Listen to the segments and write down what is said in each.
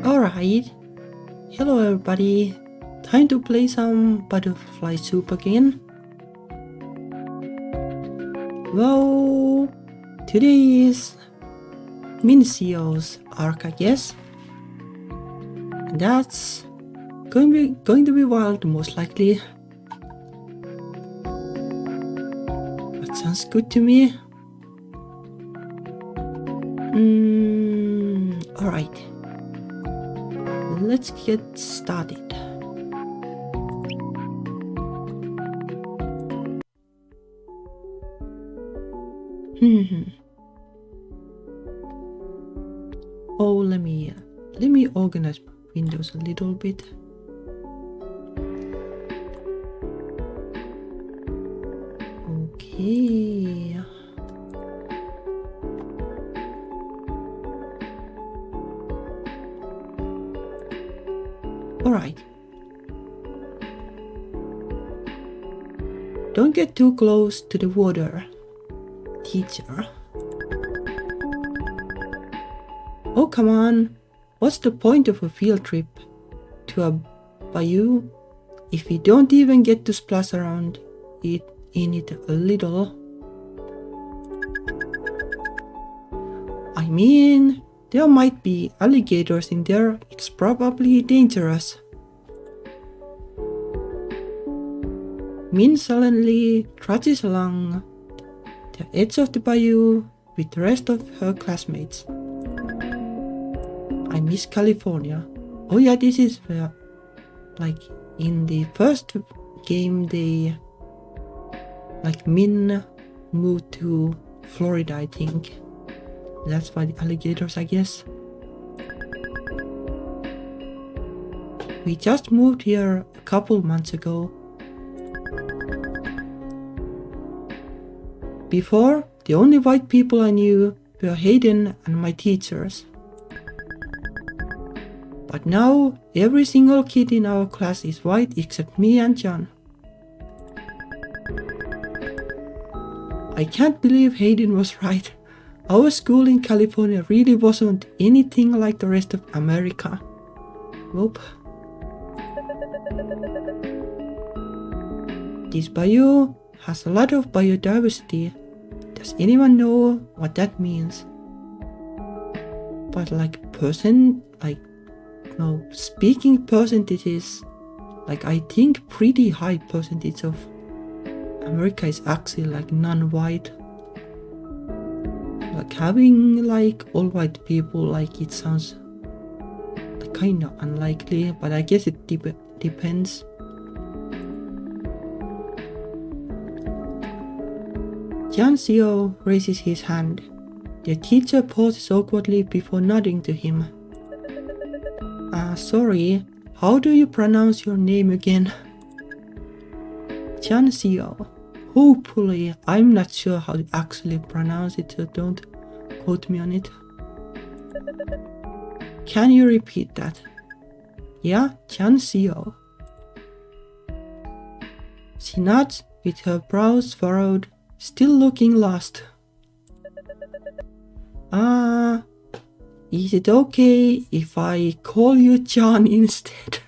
Alright, hello everybody, time to play some Butterfly Soup again. Well, today is Minsio's arc, I guess. And that's going to be wild, most likely. That sounds good to me. Alright. Let's get started. Oh, let me organize my windows a little bit. Okay. Alright. Don't get too close to the water, teacher. Oh, come on. What's the point of a field trip to a bayou if we don't even get to splash around in it a little? I mean, there might be alligators in there. It's probably dangerous. Min suddenly trudges along the edge of the bayou with the rest of her classmates. I miss California. Oh yeah, this is where, like, in the first game they, like, Min moved to Florida, I think. That's why the alligators, I guess. We just moved here a couple months ago. Before, the only white people I knew were Hayden and my teachers. But now, every single kid in our class is white except me and John. I can't believe Hayden was right. Our school in California really wasn't anything like the rest of America. Nope. This bayou has a lot of biodiversity. Does anyone know what that means? But speaking percentages, like I think pretty high percentage of America is actually like non-white. Like having like all white people, like it sounds like kind of unlikely, but I guess it depends. Jancio raises his hand. The teacher pauses awkwardly before nodding to him. Sorry, how do you pronounce your name again? Jancio. Hopefully, I'm not sure how to actually pronounce it, so don't quote me on it. Can you repeat that? Yeah, Jancio. She nods with her brows furrowed, still looking lost. Is it okay if I call you John instead?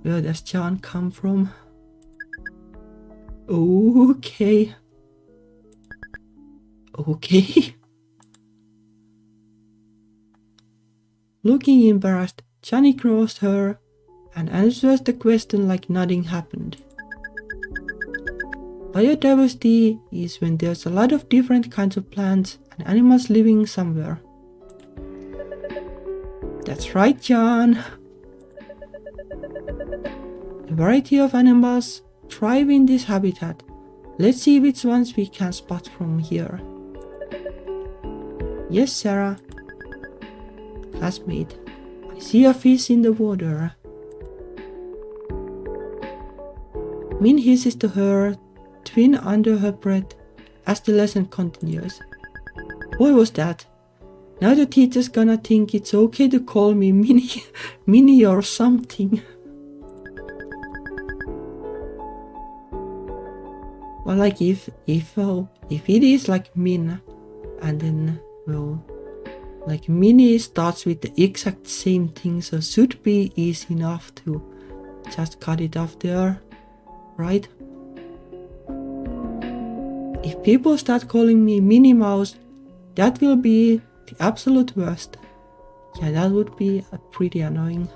Where does John come from? Okay. Looking embarrassed, John ignores her and answers the question like nothing happened. Biodiversity is when there's a lot of different kinds of plants and animals living somewhere. That's right, John. A variety of animals thrive in this habitat. Let's see which ones we can spot from here. Yes, Sarah. Classmate, I see a fish in the water. Min hisses to her, twin under her breath, as the lesson continues. What was that? Now the teacher's gonna think it's okay to call me Minnie or something. Well, like if it is like Min, and then well, Like Mini starts with the exact same thing, so should be easy enough to just cut it off there, right? If people start calling me Minnie Mouse, that will be the absolute worst. Yeah, that would be pretty annoying.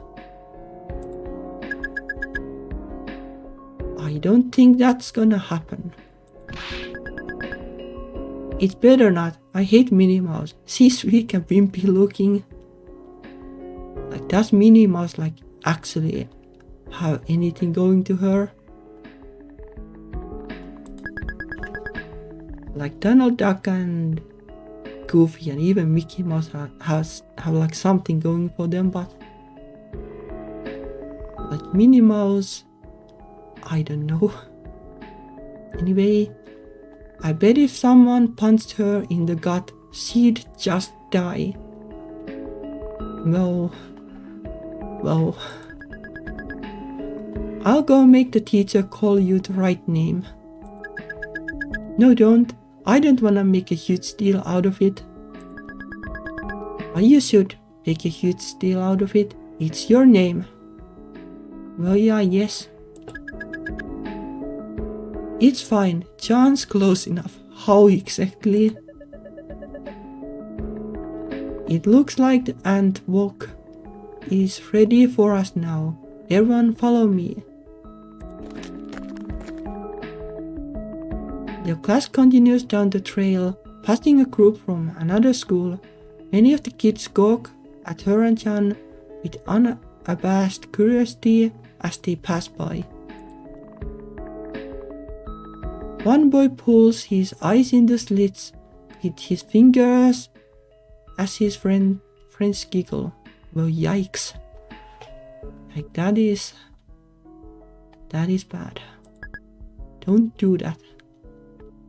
I don't think that's gonna happen. It's better not. I hate Minnie Mouse. She's weak and wimpy looking. Like, does Minnie Mouse like actually have anything going to her? Like Donald Duck and Goofy and even Mickey Mouse have like something going for them, but like Minnie Mouse, I don't know. Anyway, I bet if someone punched her in the gut, she'd just die. Well, I'll go make the teacher call you the right name. No, don't. I don't wanna make a huge deal out of it. But you should make a huge deal out of it. It's your name. Well, yeah, yes. It's fine. John's close enough. How exactly? It looks like the ant walk is ready for us now. Everyone follow me. The class continues down the trail, passing a group from another school. Many of the kids gawk at her and John with unabashed curiosity as they pass by. One boy pulls his eyes in the slits with his fingers as his friends giggle. Well, yikes. Like that is bad. Don't do that.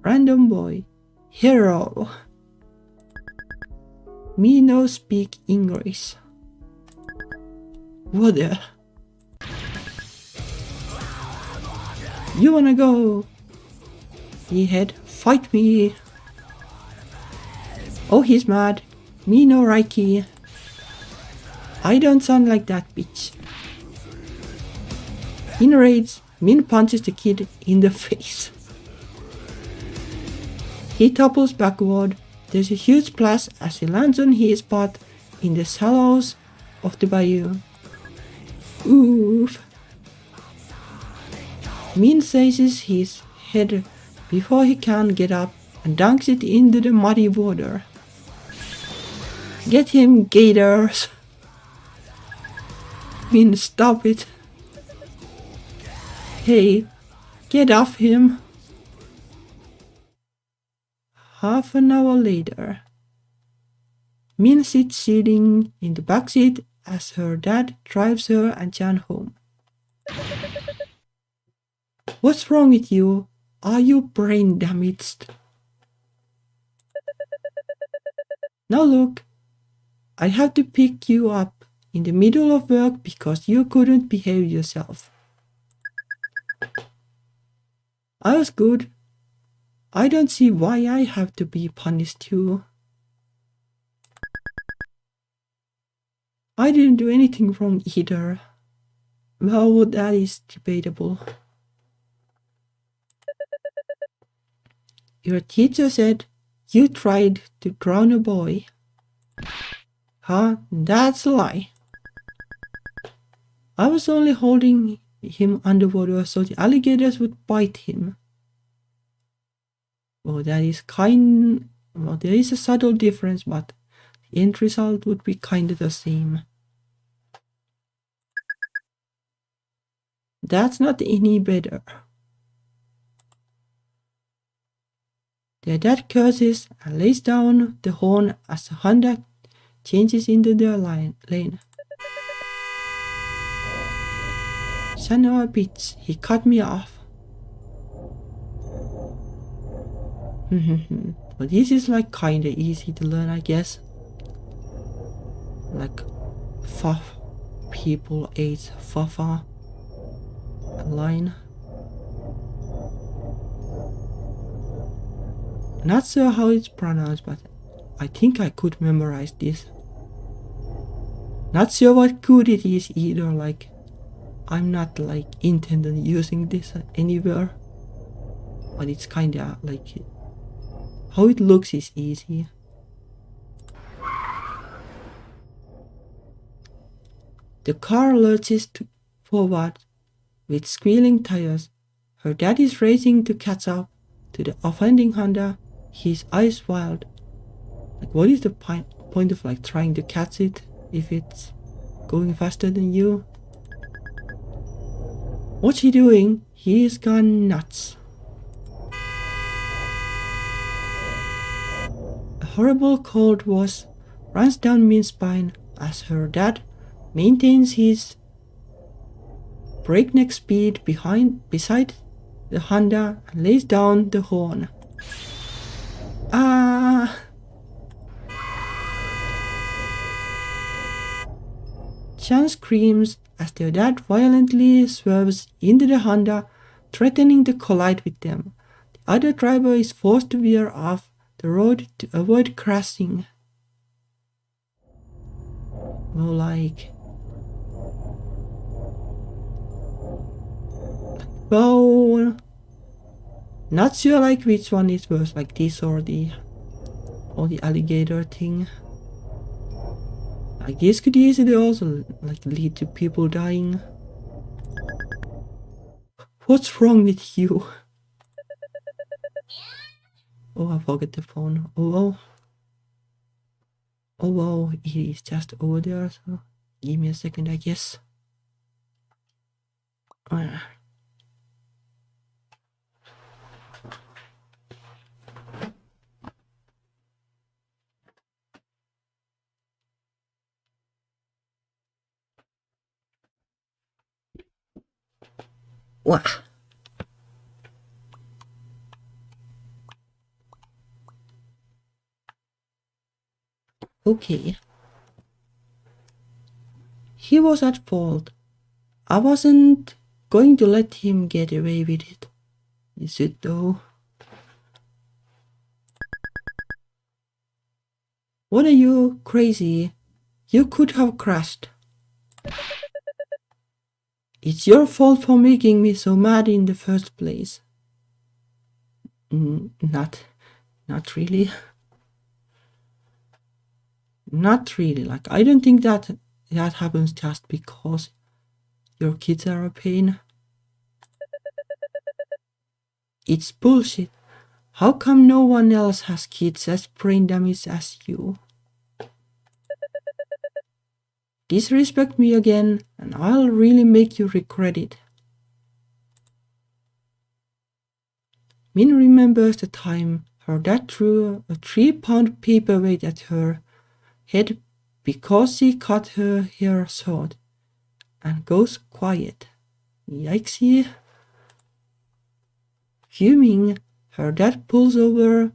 Random boy. Hero. Me no speak English. What the? You wanna go? Head, fight me. Oh, he's mad. Me no Reiki. I don't sound like that bitch. In rage, Min punches the kid in the face. He topples backward. There's a huge splash as he lands on his butt in the shallows of the bayou. Oof. Min seizes his head before he can get up and dunks it into the muddy water. Get him, gators! Min, stop it. Hey, get off him. Half an hour later, Min sits sitting in the backseat as her dad drives her and Jan home. What's wrong with you? Are you brain damaged? Now look, I have to pick you up in the middle of work because you couldn't behave yourself. I was good. I don't see why I have to be punished too. I didn't do anything wrong either. Well, that is debatable. Your teacher said you tried to drown a boy. Huh? That's a lie. I was only holding him underwater so the alligators would bite him. Well, that is well, there is a subtle difference, but the end result would be kind of the same. That's not any better. Their dad curses and lays down the horn as the Honda changes into their lane. Son of a bitch, he cut me off. Well, this is like kinda easy to learn, I guess. Like, fuff, people ate fuffa, line. Not sure how it's pronounced, but I think I could memorize this. Not sure what good it is either, like I'm not like intended using this anywhere. But it's kinda like how it looks is easy. The car lurches forward with squealing tires. Her dad is racing to catch up to the offending Honda, his eyes wild. Like, what is the point of like trying to catch it if it's going faster than you? What's he doing? He's gone nuts. A horrible cold wash runs down Min's spine as her dad maintains his breakneck speed beside the Honda and lays down the horn. Ah! Chan screams as their dad violently swerves into the Honda, threatening to collide with them. The other driver is forced to veer off the road to avoid crashing. Well, like... Well... Not sure like which one is worse, like this or the alligator thing. Like this could easily also like lead to people dying. What's wrong with you? Oh, I forgot the phone. Oh well. Oh well, it is just over there, so give me a second, I guess. Wah. Okay. He was at fault. I wasn't going to let him get away with it. Is it though? What are you, crazy? You could have crashed. It's your fault for making me so mad in the first place. Not really. Not really. Like, I don't think that happens just because your kids are a pain. It's bullshit. How come no one else has kids as brain damage as you? Disrespect me again, and I'll really make you regret it. Min remembers the time her dad threw a 3-pound paperweight at her head because she cut her hair short, and goes quiet. Yikesy. Fuming, her dad pulls over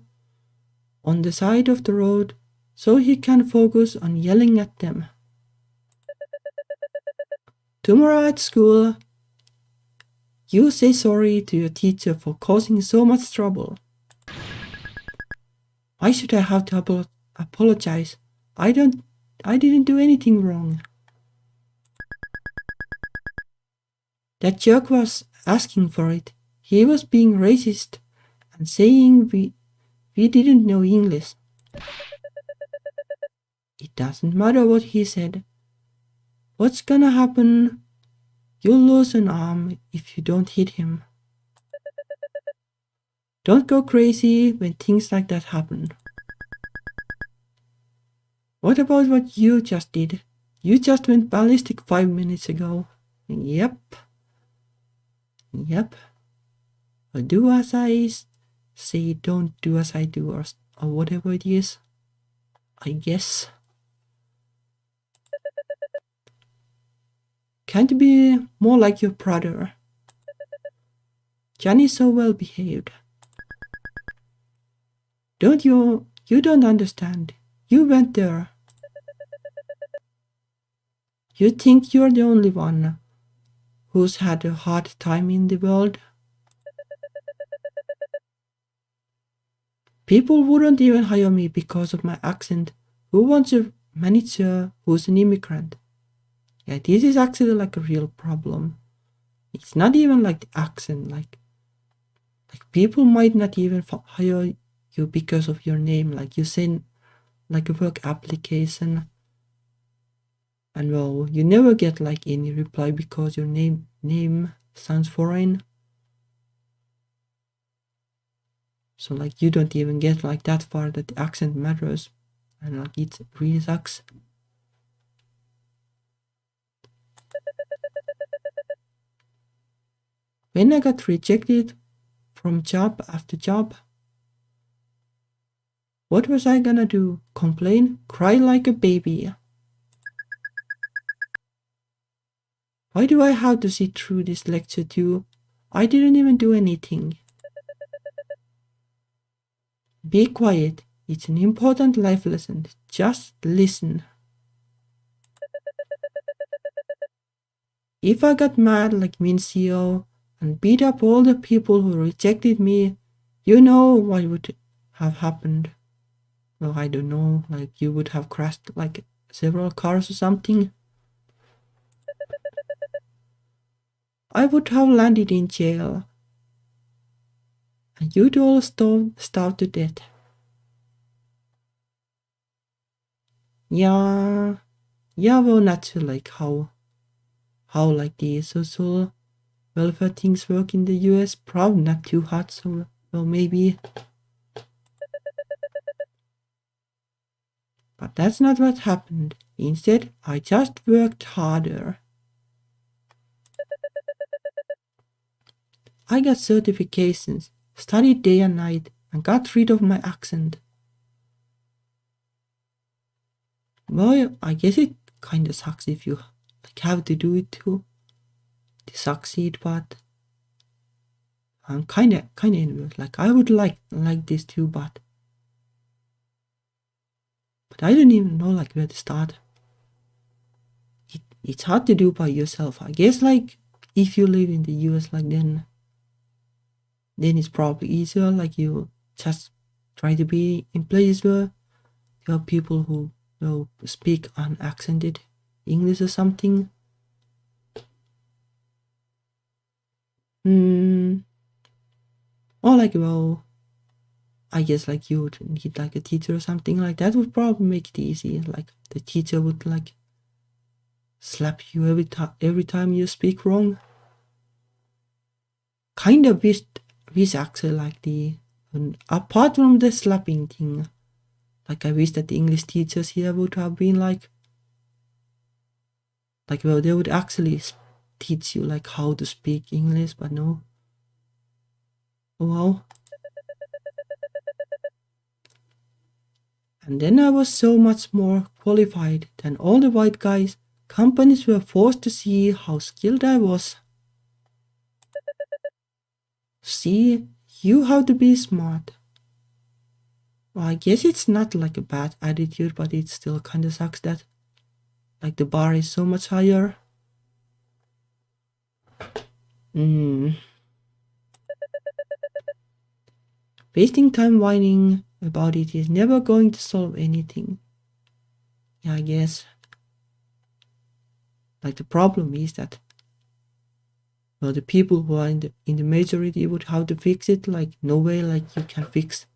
on the side of the road so he can focus on yelling at them. Tomorrow at school, you say sorry to your teacher for causing so much trouble. Why should I have to apologize? I didn't do anything wrong. That jerk was asking for it. He was being racist and saying we didn't know English. It doesn't matter what he said. What's gonna happen? You'll lose an arm if you don't hit him. Don't go crazy when things like that happen. What about what you just did? You just went ballistic 5 minutes ago. Yep. Do as I say, don't do as I do, or whatever it is. I guess. Can't be more like your brother. Johnny's so well behaved. You don't understand. You went there. You think you're the only one who's had a hard time in the world? People wouldn't even hire me because of my accent. Who wants a manager who's an immigrant? Yeah, this is actually like a real problem. It's not even like the accent, like people might not even hire you because of your name. Like you send like a work application, and well, you never get like any reply because your name sounds foreign. So like you don't even get like that far that the accent matters, and like it really sucks. When I got rejected from job after job, what was I gonna do? Complain? Cry like a baby? Why do I have to sit through this lecture too? I didn't even do anything. Be quiet. It's an important life lesson. Just listen. If I got mad like mean CEO and beat up all the people who rejected me, you know what would have happened. Well, I don't know, like you would have crashed like several cars or something. I would have landed in jail. And you'd all starve to death. Yeah, well, not sure like how like the social welfare things work in the US. Probably not too hard, so well maybe. But that's not what happened. Instead, I just worked harder. I got certifications, studied day and night, and got rid of my accent. Well, I guess it kinda sucks if you like have to do it to succeed, but I'm kinda envious. Like I would like this too, but I don't even know like where to start. It's hard to do by yourself. I guess like if you live in the US, like then it's probably easier. Like you just try to be in places where there are people who will speak unaccented English or something. Or like, well, I guess like you would need like a teacher or something like that would probably make it easy. Like the teacher would like slap you every time you speak wrong. Kind of wish actually like apart from the slapping thing, like I wish that the English teachers here would have been like well, they would actually teach you like how to speak English, but no. Oh wow. And then I was so much more qualified than all the white guys. Companies were forced to see how skilled I was. See, you have to be smart. Well, I guess it's not like a bad attitude, but it still kinda sucks that like the bar is so much higher. Wasting time whining about it is never going to solve anything. Yeah, I guess. Like the problem is that well, the people who are in the majority would have to fix it. Like no way, like you can fix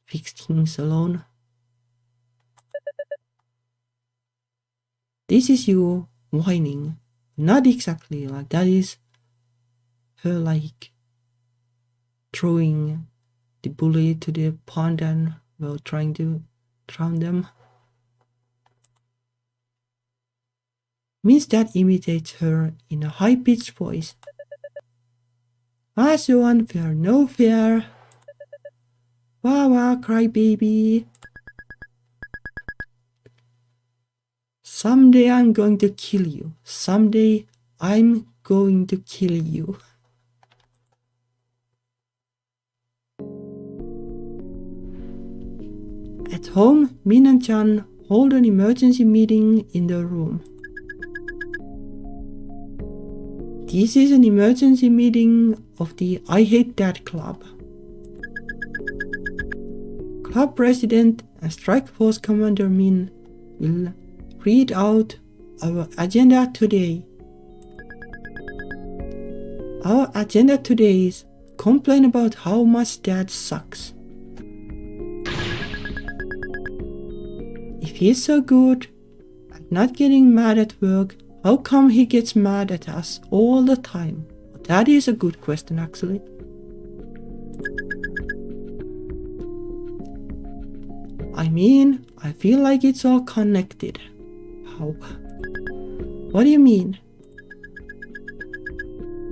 things alone. This is you whining. Not exactly like that is her like throwing the bully to the pond and well trying to drown them. Means that imitates her in a high-pitched voice. Ah, so unfair, no fair. Wah wah, cry baby. Someday I'm going to kill you. Someday I'm going to kill you. At home, Min and Chan hold an emergency meeting in their room. This is an emergency meeting of the I Hate Dad Club. Our president and strike force commander Min will read out our agenda today. Our agenda today is complain about how much dad sucks. If he's so good at not getting mad at work, how come he gets mad at us all the time? That is a good question, actually. I mean, I feel like it's all connected. How? What do you mean?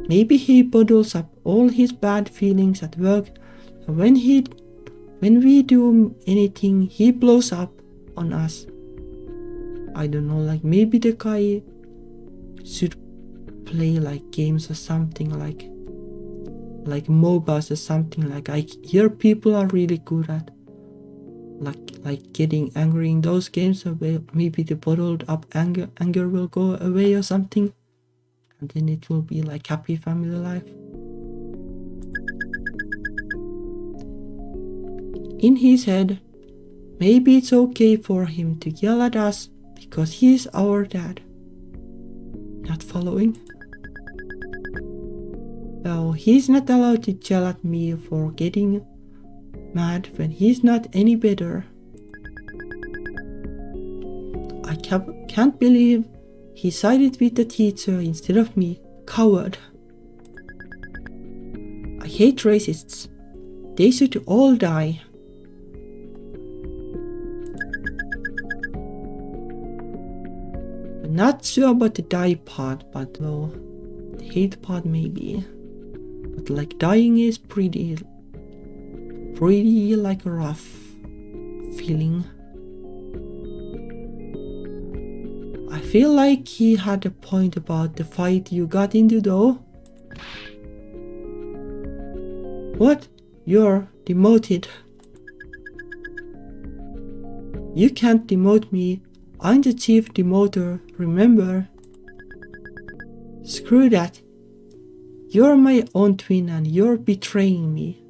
Maybe he bottles up all his bad feelings at work, so when we do anything, he blows up on us. I don't know, like maybe the guy should play like games or something, like MOBAs or something. Like I hear people are really good at like getting angry in those games, so maybe the bottled up anger will go away or something, and then it will be like happy family life. In his head, maybe it's okay for him to yell at us because he's our dad. Not following? Well, he's not allowed to yell at me for getting mad when he's not any better. I can't believe he sided with the teacher instead of me. Coward. I hate racists. They should all die. I'm not sure about the die part, but well, the hate part maybe. But like dying is pretty like a rough feeling. I feel like he had a point about the fight you got into though. What? You're demoted. You can't demote me. I'm the chief demoter, remember? Screw that. You're my own twin and you're betraying me.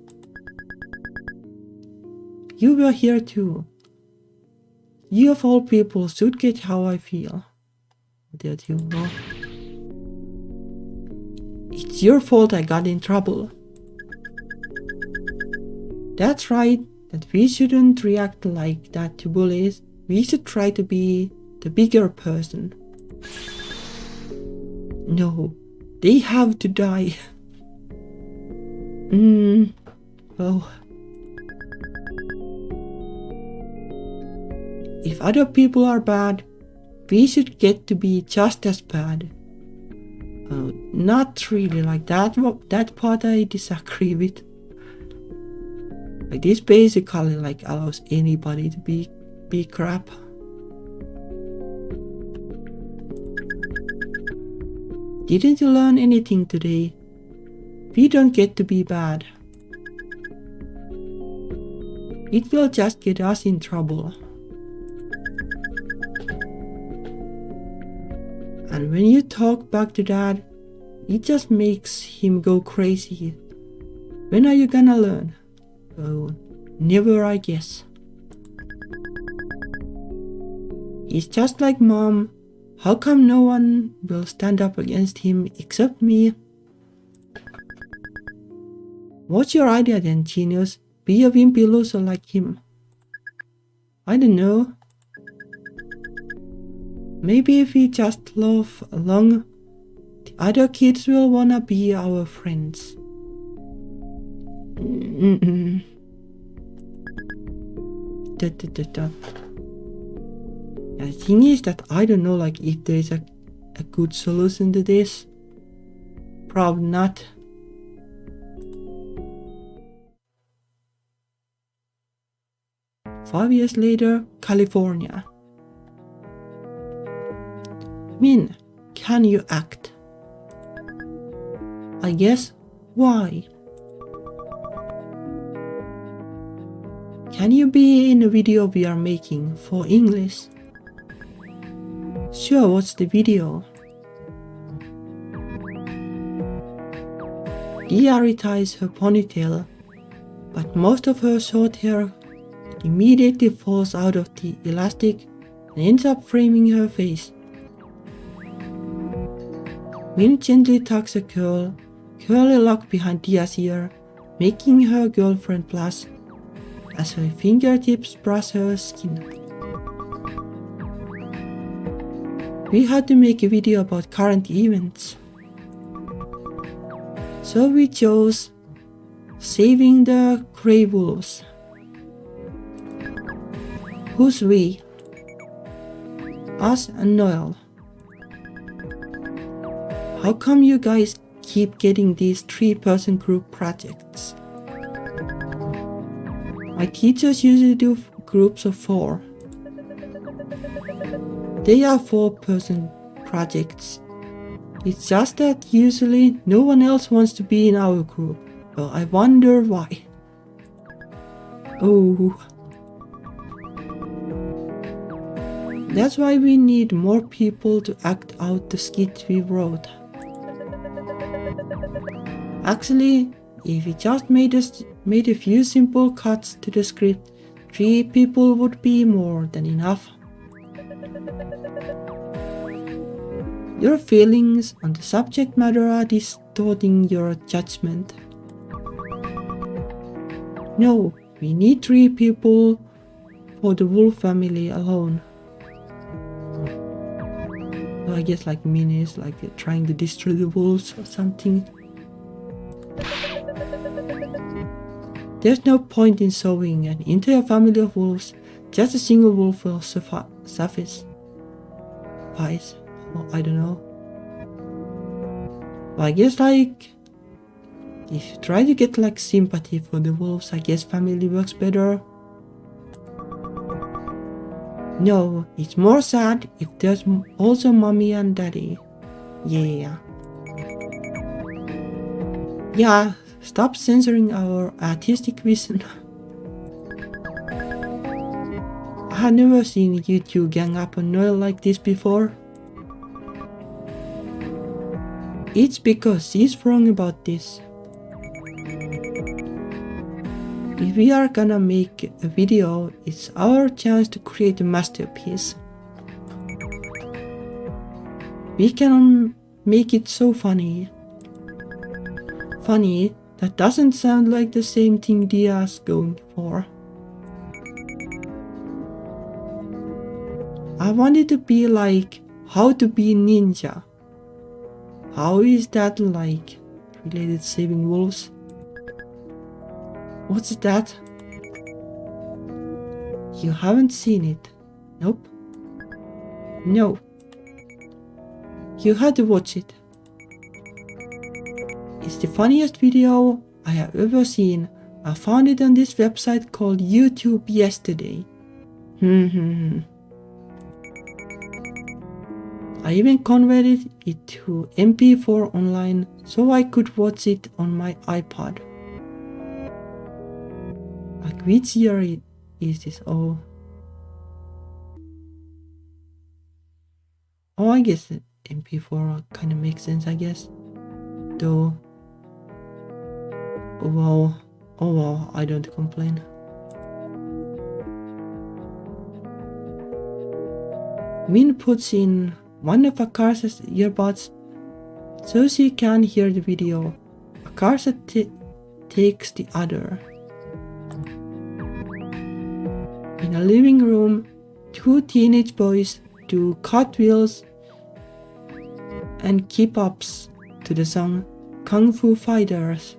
You were here too. You of all people should get how I feel. There you go. It's your fault I got in trouble. That's right, that we shouldn't react like that to bullies. We should try to be the bigger person. No, they have to die. Oh. If other people are bad, we should get to be just as bad. Not really, like that part I disagree with. Like this basically like allows anybody to be crap. Didn't you learn anything today? We don't get to be bad. It will just get us in trouble. And when you talk back to Dad, it just makes him go crazy. When are you gonna learn? Oh, never, I guess. He's just like Mom. How come no one will stand up against him except me? What's your idea then, genius? Be a wimpy loser like him. I don't know. Maybe if we just laugh along, the other kids will wanna be our friends. The thing is that I don't know like if there's a good solution to this. Probably not. "5 years later, California. Min, can you act? I guess. Why? Can you be in a video we are making for English? Sure, what's the video? Dia reties her ponytail, but most of her short hair but immediately falls out of the elastic and ends up framing her face. Min gently tucks a curly lock behind Dia's ear, making her girlfriend blush as her fingertips brush her skin. We had to make a video about current events, so we chose saving the Grey Wolves. Who's we? Us and Noel. How come you guys keep getting these 3-person group projects? My teachers usually do groups of 4. They are 4-person projects. It's just that usually no one else wants to be in our group. Well, I wonder why. Oh. That's why we need more people to act out the skit we wrote. Actually, if we just made a few simple cuts to the script, 3 people would be more than enough. Your feelings on the subject matter are distorting your judgment. No, we need 3 people for the wolf family alone. Well, I guess like Min is like trying to destroy the wolves or something. There's no point in sowing an entire family of wolves. Just a single wolf will suffice. Well, I don't know. Well, I guess like if you try to get like sympathy for the wolves, I guess family works better. No, it's more sad if there's also mommy and daddy. Yeah. Yeah, stop censoring our artistic vision. I have never seen you two gang up on Noel like this before. It's because she's wrong about this. If we are gonna make a video, it's our chance to create a masterpiece. We can make it so funny. Funny, that doesn't sound like the same thing Dia's going for. I want it to be like How to Be Ninja. How is that like related to saving wolves? What's that? You haven't seen it? Nope. No. You had to watch it. It's the funniest video I have ever seen. I found it on this website called YouTube yesterday. I even converted it to MP4 online so I could watch it on my iPod. Like which year is this? Oh, I guess MP4 kind of makes sense, I guess. Though, oh wow, I don't complain. Min puts in one of Akarsa's earbuds so she can hear the video. Akarsa takes the other. In a living room, 2 teenage boys do cartwheels and keep-ups to the song Kung Fu Fighters.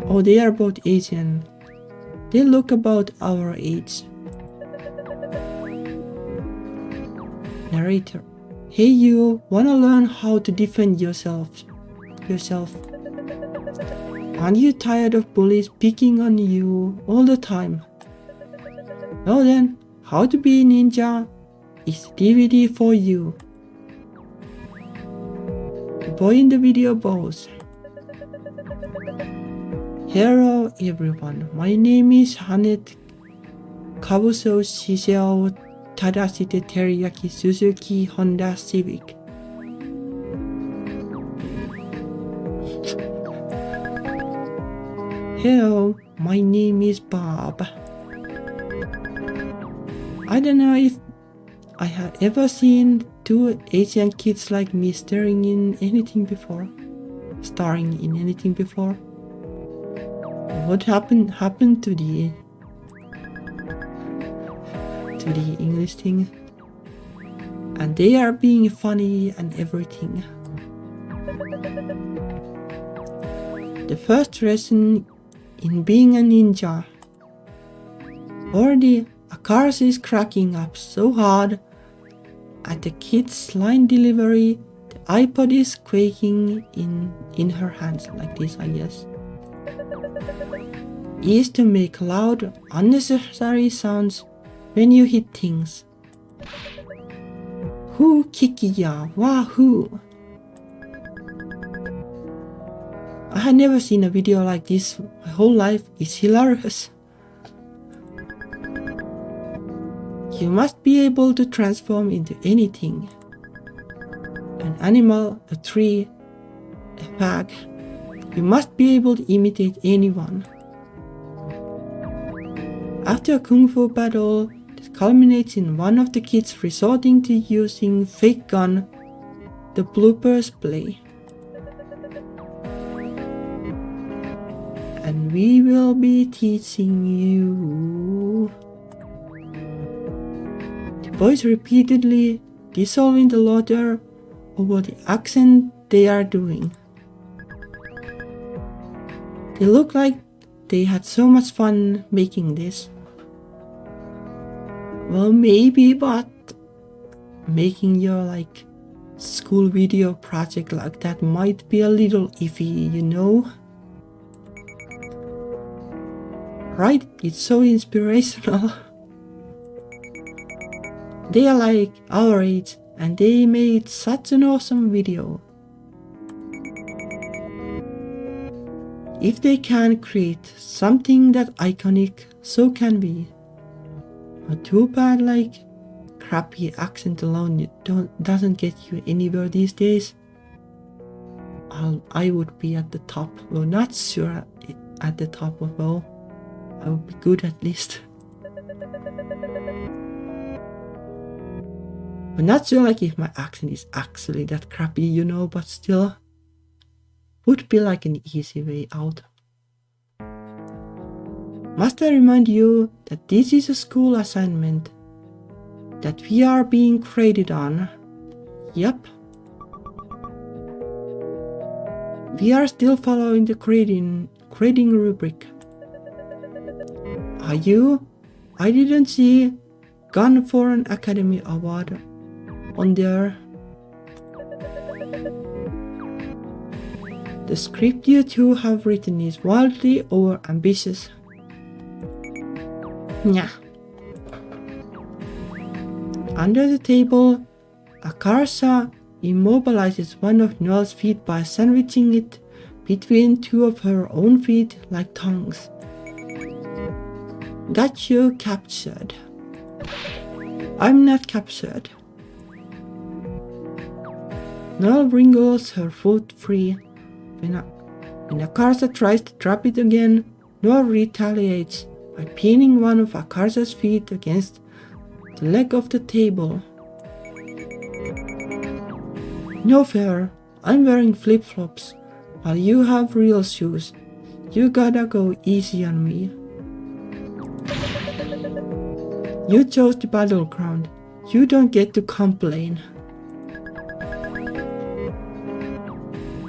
Oh, they are both Asian. They look about our age. Narrator: Hey you, wanna learn how to defend yourself? Aren't you tired of bullies picking on you all the time? Well then, How to Be a Ninja is the DVD for you. The boy in the video bows. Hello everyone, my name is Hanet Kabuso Shishao Tadashite Teriyaki Suzuki Honda Civic. Hello, my name is Bob. I don't know if I have ever seen two Asian kids like me starring in anything before. What happened to the English thing? And they are being funny and everything. The first lesson in being a ninja. Already Akars is cracking up so hard at the kid's line delivery. The iPod is quaking in her hands like this, I guess. Is to make loud, unnecessary sounds when you hit things. Hoo kikiya, wahoo! I had never seen a video like this my whole life. It's hilarious. You must be able to transform into anything. An animal, a tree, a bag. You must be able to imitate anyone. After a kung fu battle that culminates in one of the kids resorting to using fake gun, the bloopers play. And we will be teaching you. The boys repeatedly dissolving the water over the accent they are doing. They look like they had so much fun making this. Well, maybe, but making your school video project like that might be a little iffy, you know? Right? It's so inspirational. They are like our age and they made such an awesome video. If they can create something that iconic, so can we. But too bad crappy accent alone doesn't get you anywhere these days. I would be at the top. Well, not sure at the top of all. I would be good at least. But not sure if my accent is actually that crappy, you know, but still would be an easy way out. Must I remind you that this is a school assignment that we are being graded on? Yep. We are still following the grading rubric. Are you? I didn't see Gun for an Academy Award on there. The script you two have written is wildly over-ambitious. Nyah. Under the table, Akarsa immobilizes one of Noel's feet by sandwiching it between two of her own feet like tongues. Got you captured. I'm not captured. Noel wriggles her foot free. When Akarsa tries to trap it again, Noel retaliates by pinning one of Akarsa's feet against the leg of the table. No fair. I'm wearing flip-flops while you have real shoes. You gotta go easy on me. You chose the battleground. You don't get to complain.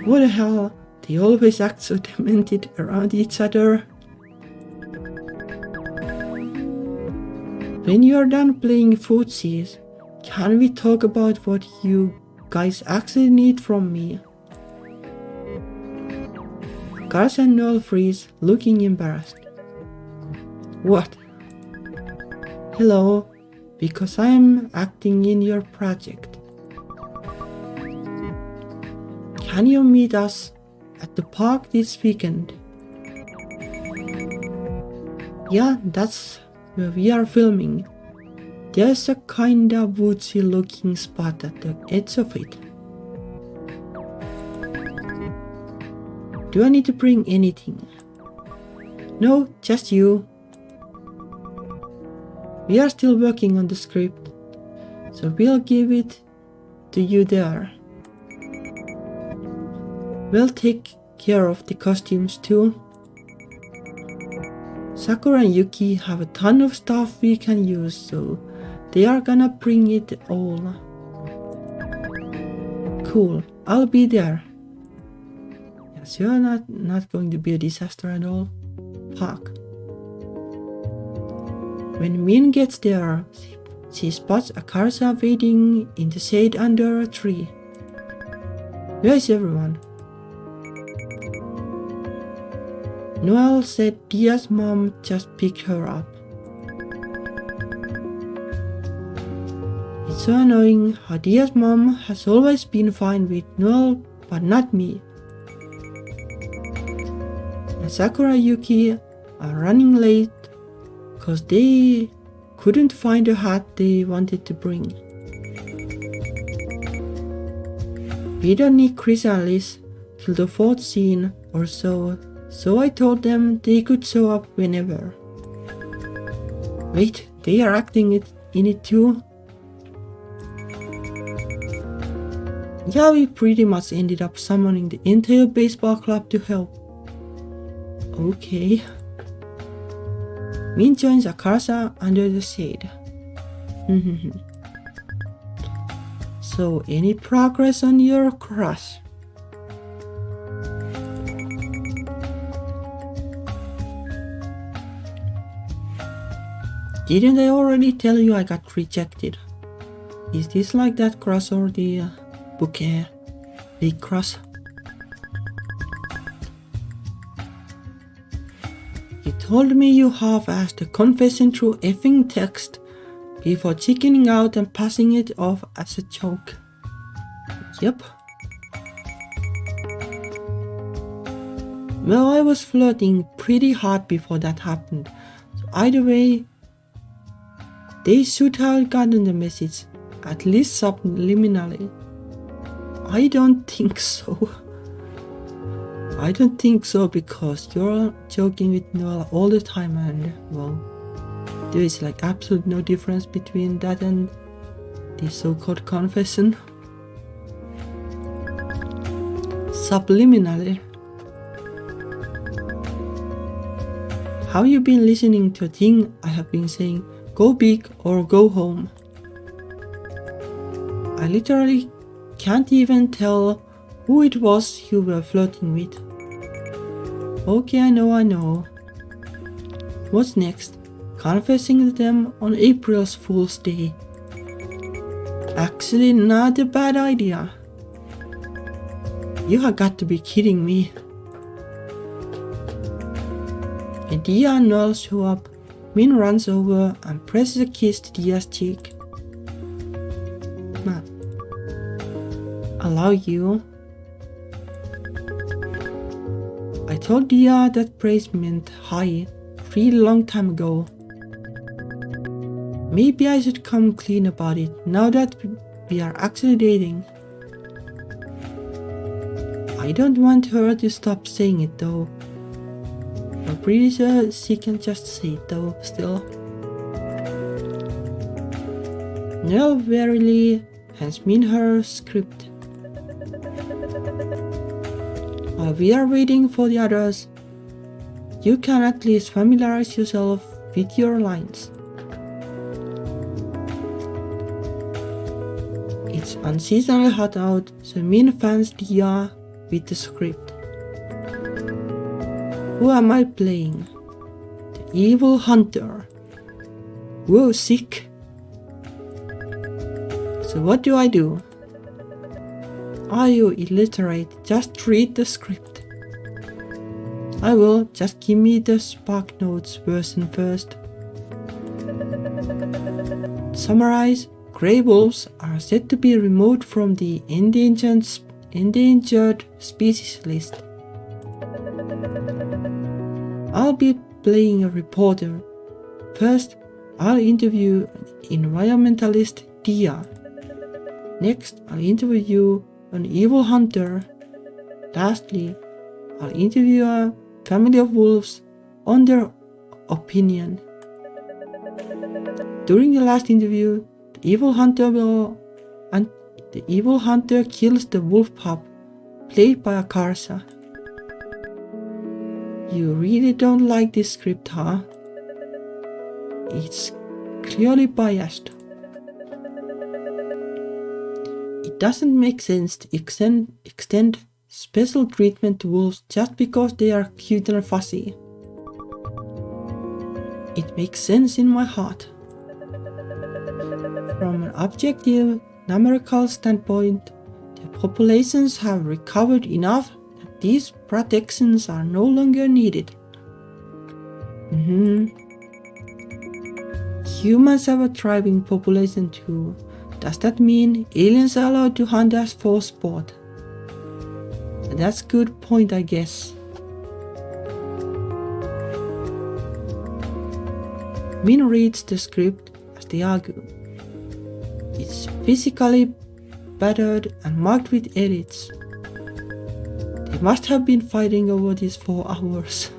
What the hell? They always act so demented around each other. When you're done playing footsies, can we talk about what you guys actually need from me? Cars and Noel freeze, looking embarrassed. What? Hello, because I'm acting in your project. Can you meet us at the park this weekend? Yeah, that's where we are filming. There's a kinda woodsy looking spot at the edge of it. Do I need to bring anything? No, just you. We are still working on the script, so we'll give it to you there. We'll take care of the costumes too. Sakura and Yuki have a ton of stuff we can use, so they are gonna bring it all. Cool, I'll be there. Yes, you're not going to be a disaster at all. Park. When Min gets there, she spots Akarsa waiting in the shade under a tree. Where is everyone? Noel said Dia's mom just picked her up. It's so annoying how Dia's mom has always been fine with Noel, but not me. And Sakura and Yuki are running late because they couldn't find a hat they wanted to bring. We don't need Chris and Alice till the 4th scene or so I told them they could show up whenever. Wait, they are acting in it too? Yeah, we pretty much ended up summoning the entire baseball club to help. Okay. Min joins Akarsa under the shade. So, any progress on your crush? Didn't I already tell you I got rejected? Is this like that crush or the bouquet? Big crush? You told me you half-assed a confession through effing text before chickening out and passing it off as a joke. Yep. Well, I was flirting pretty hard before that happened, so either way, they should have gotten the message, at least subliminally. I don't think so. I don't think so because you're joking with Noel all the time and, well, there is like absolute no difference between that and the so-called confession. Subliminally. Have you been listening to a thing I have been saying? Go big or go home. I literally can't even tell who it was you were flirting with. Okay, I know. What's next? Confessing to them on April's Fool's Day. Actually, not a bad idea. You have got to be kidding me. And Dia and Noel show up. Min runs over and presses a kiss to Dia's cheek. Man. Allow you. I told Dia that praise meant hi really long time ago. Maybe I should come clean about it now that we are actually dating. I don't want her to stop saying it though. I'm pretty sure she can just say it though, still. Noel warily hands me her script. While we are waiting for the others, you can at least familiarize yourself with your lines. It's unseasonably hot out, so Min fans Dia with the script. Who am I playing? The evil hunter. Whoa, sick. So what do I do? Are you illiterate? Just read the script. I will, just give me the Spark Notes version first. Summarize, grey wolves are said to be removed from the endangered species list. I'll be playing a reporter. First, I'll interview environmentalist Dia. Next, I'll interview an evil hunter. Lastly, I'll interview a family of wolves on their opinion. During the last interview, the evil hunter kills the wolf pup, played by Akarsa. You really don't like this script, huh? It's clearly biased. It doesn't make sense to extend special treatment to wolves just because they are cute and fuzzy. It makes sense in my heart. From an objective, numerical standpoint, the populations have recovered enough that these protections are no longer needed. Humans have a thriving population too. Does that mean aliens are allowed to hunt us for sport? That's a good point, I guess. Min reads the script as they argue. It's physically battered and marked with edits. They must have been fighting over this for hours.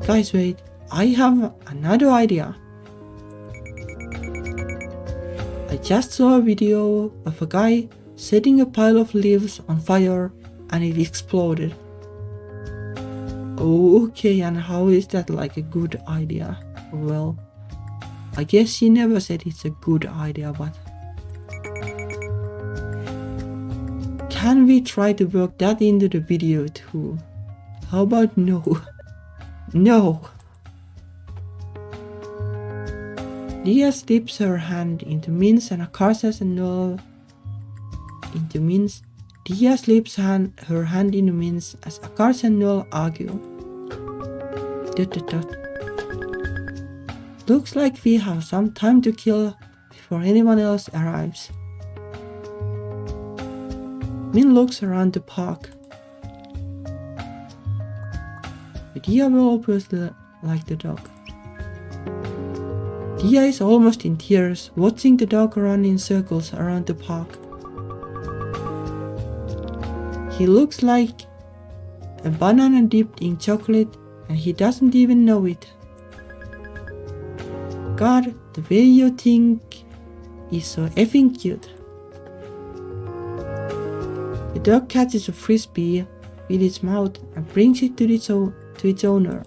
Guys, wait, I have another idea. I just saw a video of a guy setting a pile of leaves on fire and it exploded. Okay, and how is that like a good idea? Well, I guess she never said it's a good idea, but can we try to work that into the video too? How about no? No! Dia slips her hand into Min's and Akarsa's and Noel into Min's. Dia slips her hand into Min's as Akarsa and Noel argue. Looks like we have some time to kill before anyone else arrives. Min looks around the park. Dia will obviously like the dog. Dia is almost in tears, watching the dog run in circles around the park. He looks like a banana dipped in chocolate and he doesn't even know it. God, the way you think is so effing cute. The dog catches a frisbee with its mouth and brings it to its owner.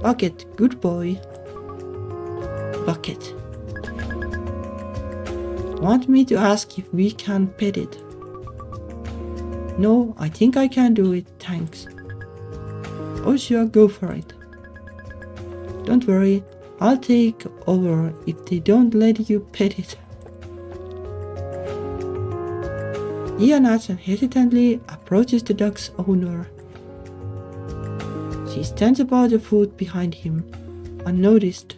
Bucket, good boy. Bucket. Want me to ask if we can pet it? No, I think I can do it, thanks. Oh sure, go for it. Don't worry, I'll take over if they don't let you pet it. Dia nods and hesitantly approaches the dog's owner. She stands about a foot behind him, unnoticed.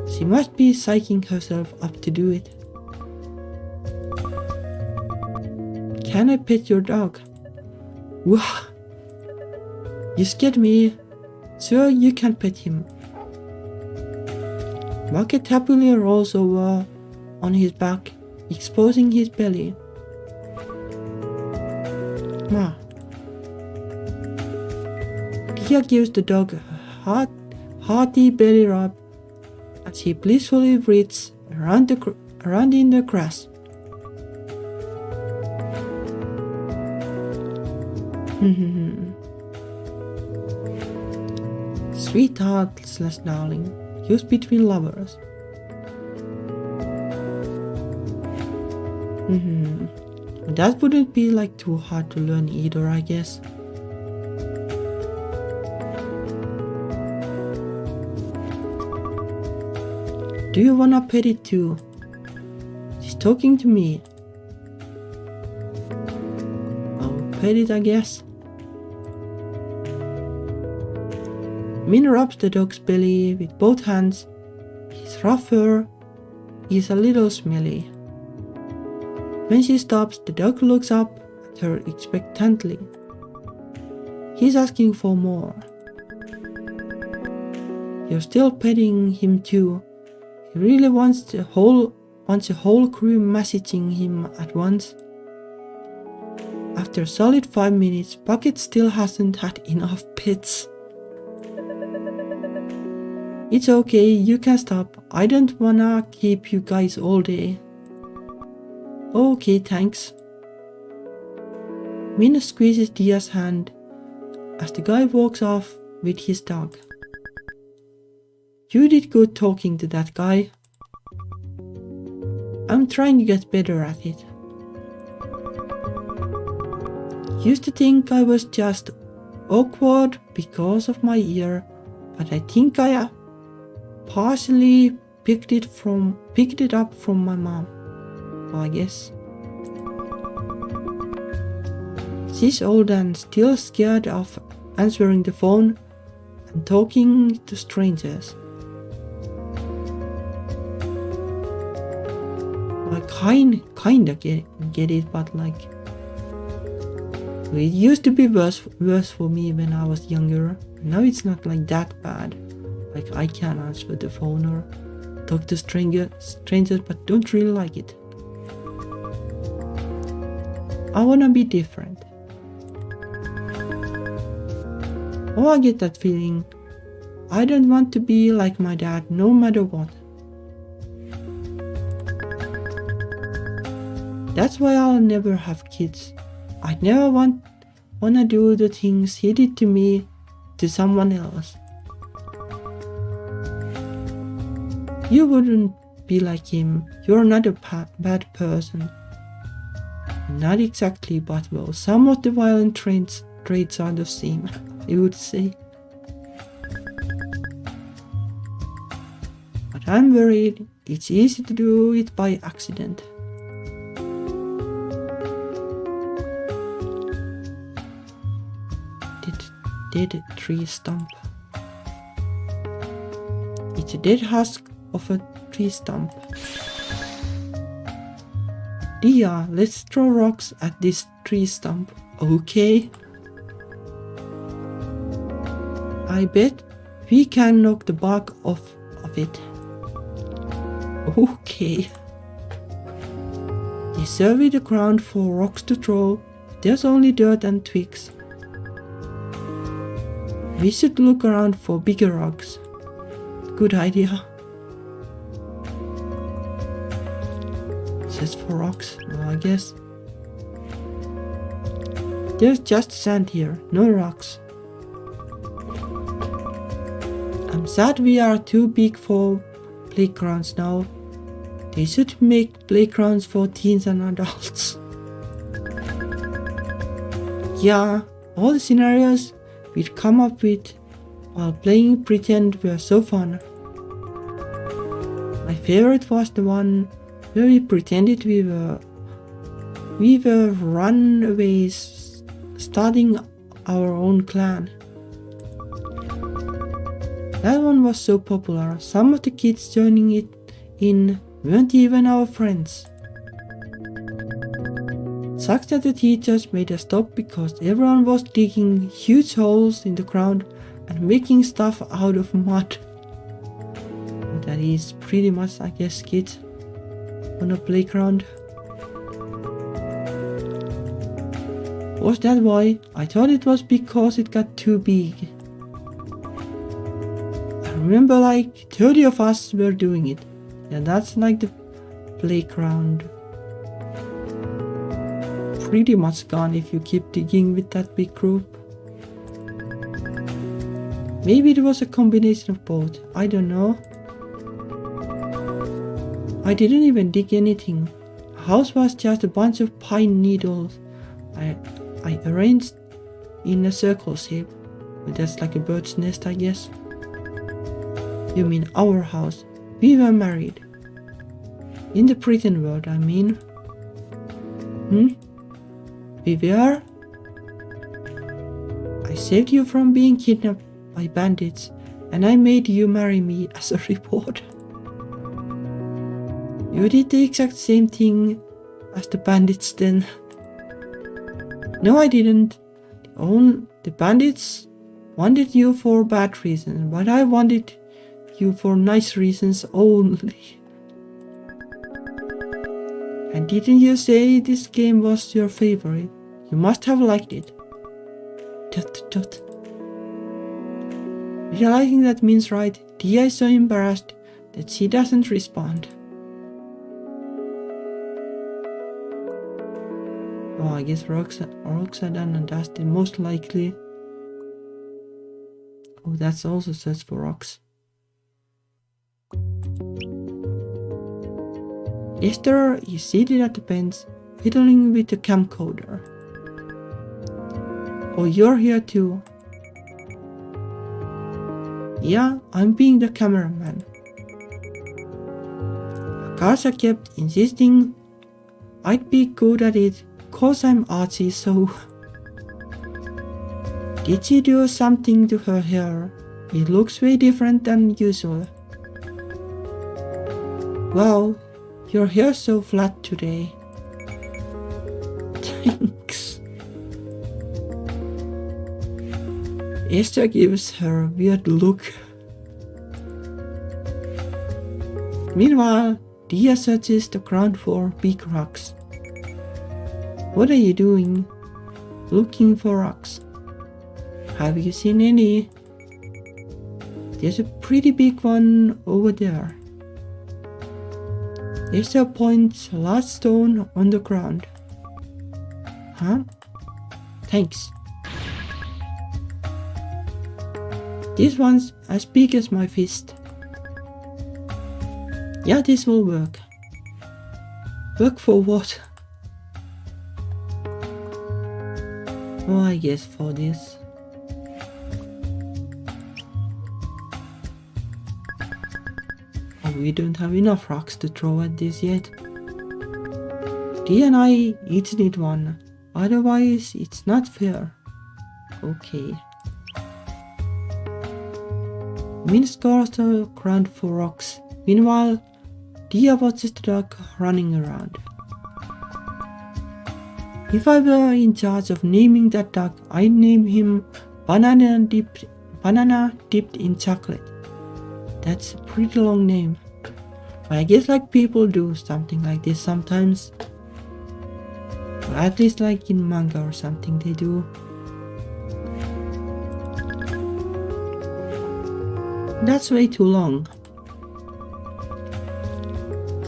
She must be psyching herself up to do it. Can I pet your dog? Wah! You scared me. Sure, you can pet him. Bucket happily rolls over on his back, exposing his belly. Mwah. Dia gives the dog a hearty belly rub as he blissfully breathes around in the grass. Sweetheart/darling, used between lovers. That wouldn't be like too hard to learn either, I guess. Do you wanna pet it too? She's talking to me. I'll pet it, I guess. Min rubs the dog's belly with both hands. His rough fur is a little smelly. When she stops, the dog looks up at her expectantly. He's asking for more. You're still petting him too. He really wants a whole crew massaging him at once. After a solid 5 minutes, Bucket still hasn't had enough pets. It's okay, you can stop. I don't wanna keep you guys all day. Okay, thanks. Min squeezes Dia's hand as the guy walks off with his dog. You did good talking to that guy. I'm trying to get better at it. Used to think I was just awkward because of my ear, but I think I partially picked it up from my mom. Well, I guess. She's old and still scared of answering the phone and talking to strangers. I kinda get it, but like it used to be worse for me when I was younger. Now it's not like that bad. Like I can answer the phone or talk to strangers, but don't really like it. I wanna be different. Oh, I get that feeling. I don't want to be like my dad no matter what. That's why I'll never have kids. I never wanna do the things he did to me to someone else. You wouldn't be like him. You're not a bad person. Not exactly, but well, some of the violent traits are the same, I would say. But I'm worried it's easy to do it by accident. Dead tree stump. It's a dead husk of a tree stump. Dia, let's throw rocks at this tree stump, okay? I bet we can knock the bark off of it. Okay. They survey the ground for rocks to throw. There's only dirt and twigs. We should look around for bigger rocks. Good idea. Just for rocks, well, I guess. There's just sand here, no rocks. I'm sad we are too big for playgrounds now. They should make playgrounds for teens and adults. Yeah, all the scenarios we'd come up with while playing pretend were so fun. My favorite was the one where we pretended we were runaways starting our own clan. That one was so popular, some of the kids joining it in weren't even our friends. Sucks that the teachers made us stop because everyone was digging huge holes in the ground and making stuff out of mud. That is pretty much, I guess, kids on a playground. Was that why? I thought it was because it got too big. I remember like 30 of us were doing it. Yeah, that's like the playground. Pretty much gone if you keep digging with that big group. Maybe it was a combination of both, I don't know. I didn't even dig anything. The house was just a bunch of pine needles I arranged in a circle shape. That's like a bird's nest, I guess. You mean our house? We were married. In the pretend world, I mean. We were? I saved you from being kidnapped by bandits, and I made you marry me as a reward. You did the exact same thing as the bandits then. No, I didn't. The bandits wanted you for bad reasons, but I wanted you for nice reasons only. And didn't you say this game was your favorite? You must have liked it. ... Realizing that means right, Dia is so embarrassed that she doesn't respond. Oh, I guess Roxanne and Dusty most likely. Oh, that's also search for rocks. Esther is seated at the bench, fiddling with the camcorder. Oh, you're here too. Yeah, I'm being the cameraman. Akasha kept insisting I'd be good at it, 'cause I'm artsy, so... Did she do something to her hair? It looks way different than usual. Wow, your hair's so flat today. Thanks. Esther gives her a weird look. Meanwhile, Dia searches the ground for big rocks. What are you doing? Looking for rocks. Have you seen any? There's a pretty big one over there. Esther points a large stone on the ground. Huh? Thanks. This one's as big as my fist. Yeah, this will work. Work for what? Oh, I guess for this. Oh, we don't have enough rocks to throw at this yet. Dee and I each need one, otherwise it's not fair. Okay. Min scores the ground for rocks. Meanwhile, Dia watches the duck running around. If I were in charge of naming that duck, I'd name him Banana Dipped in Chocolate. That's a pretty long name. But I guess like people do something like this sometimes. Or at least like in manga or something they do. That's way too long.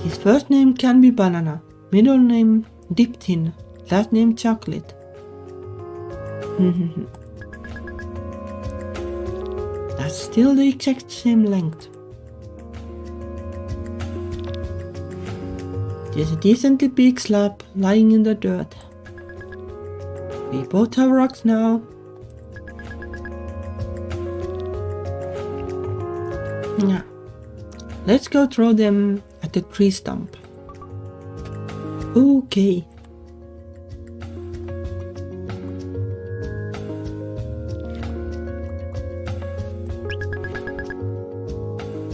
His first name can be Banana, middle name Dipped in, last name Chocolate. That's still the exact same length. There's a decently big slab lying in the dirt. We both have rocks now. Yeah. Let's go throw them at the tree stump. Okay.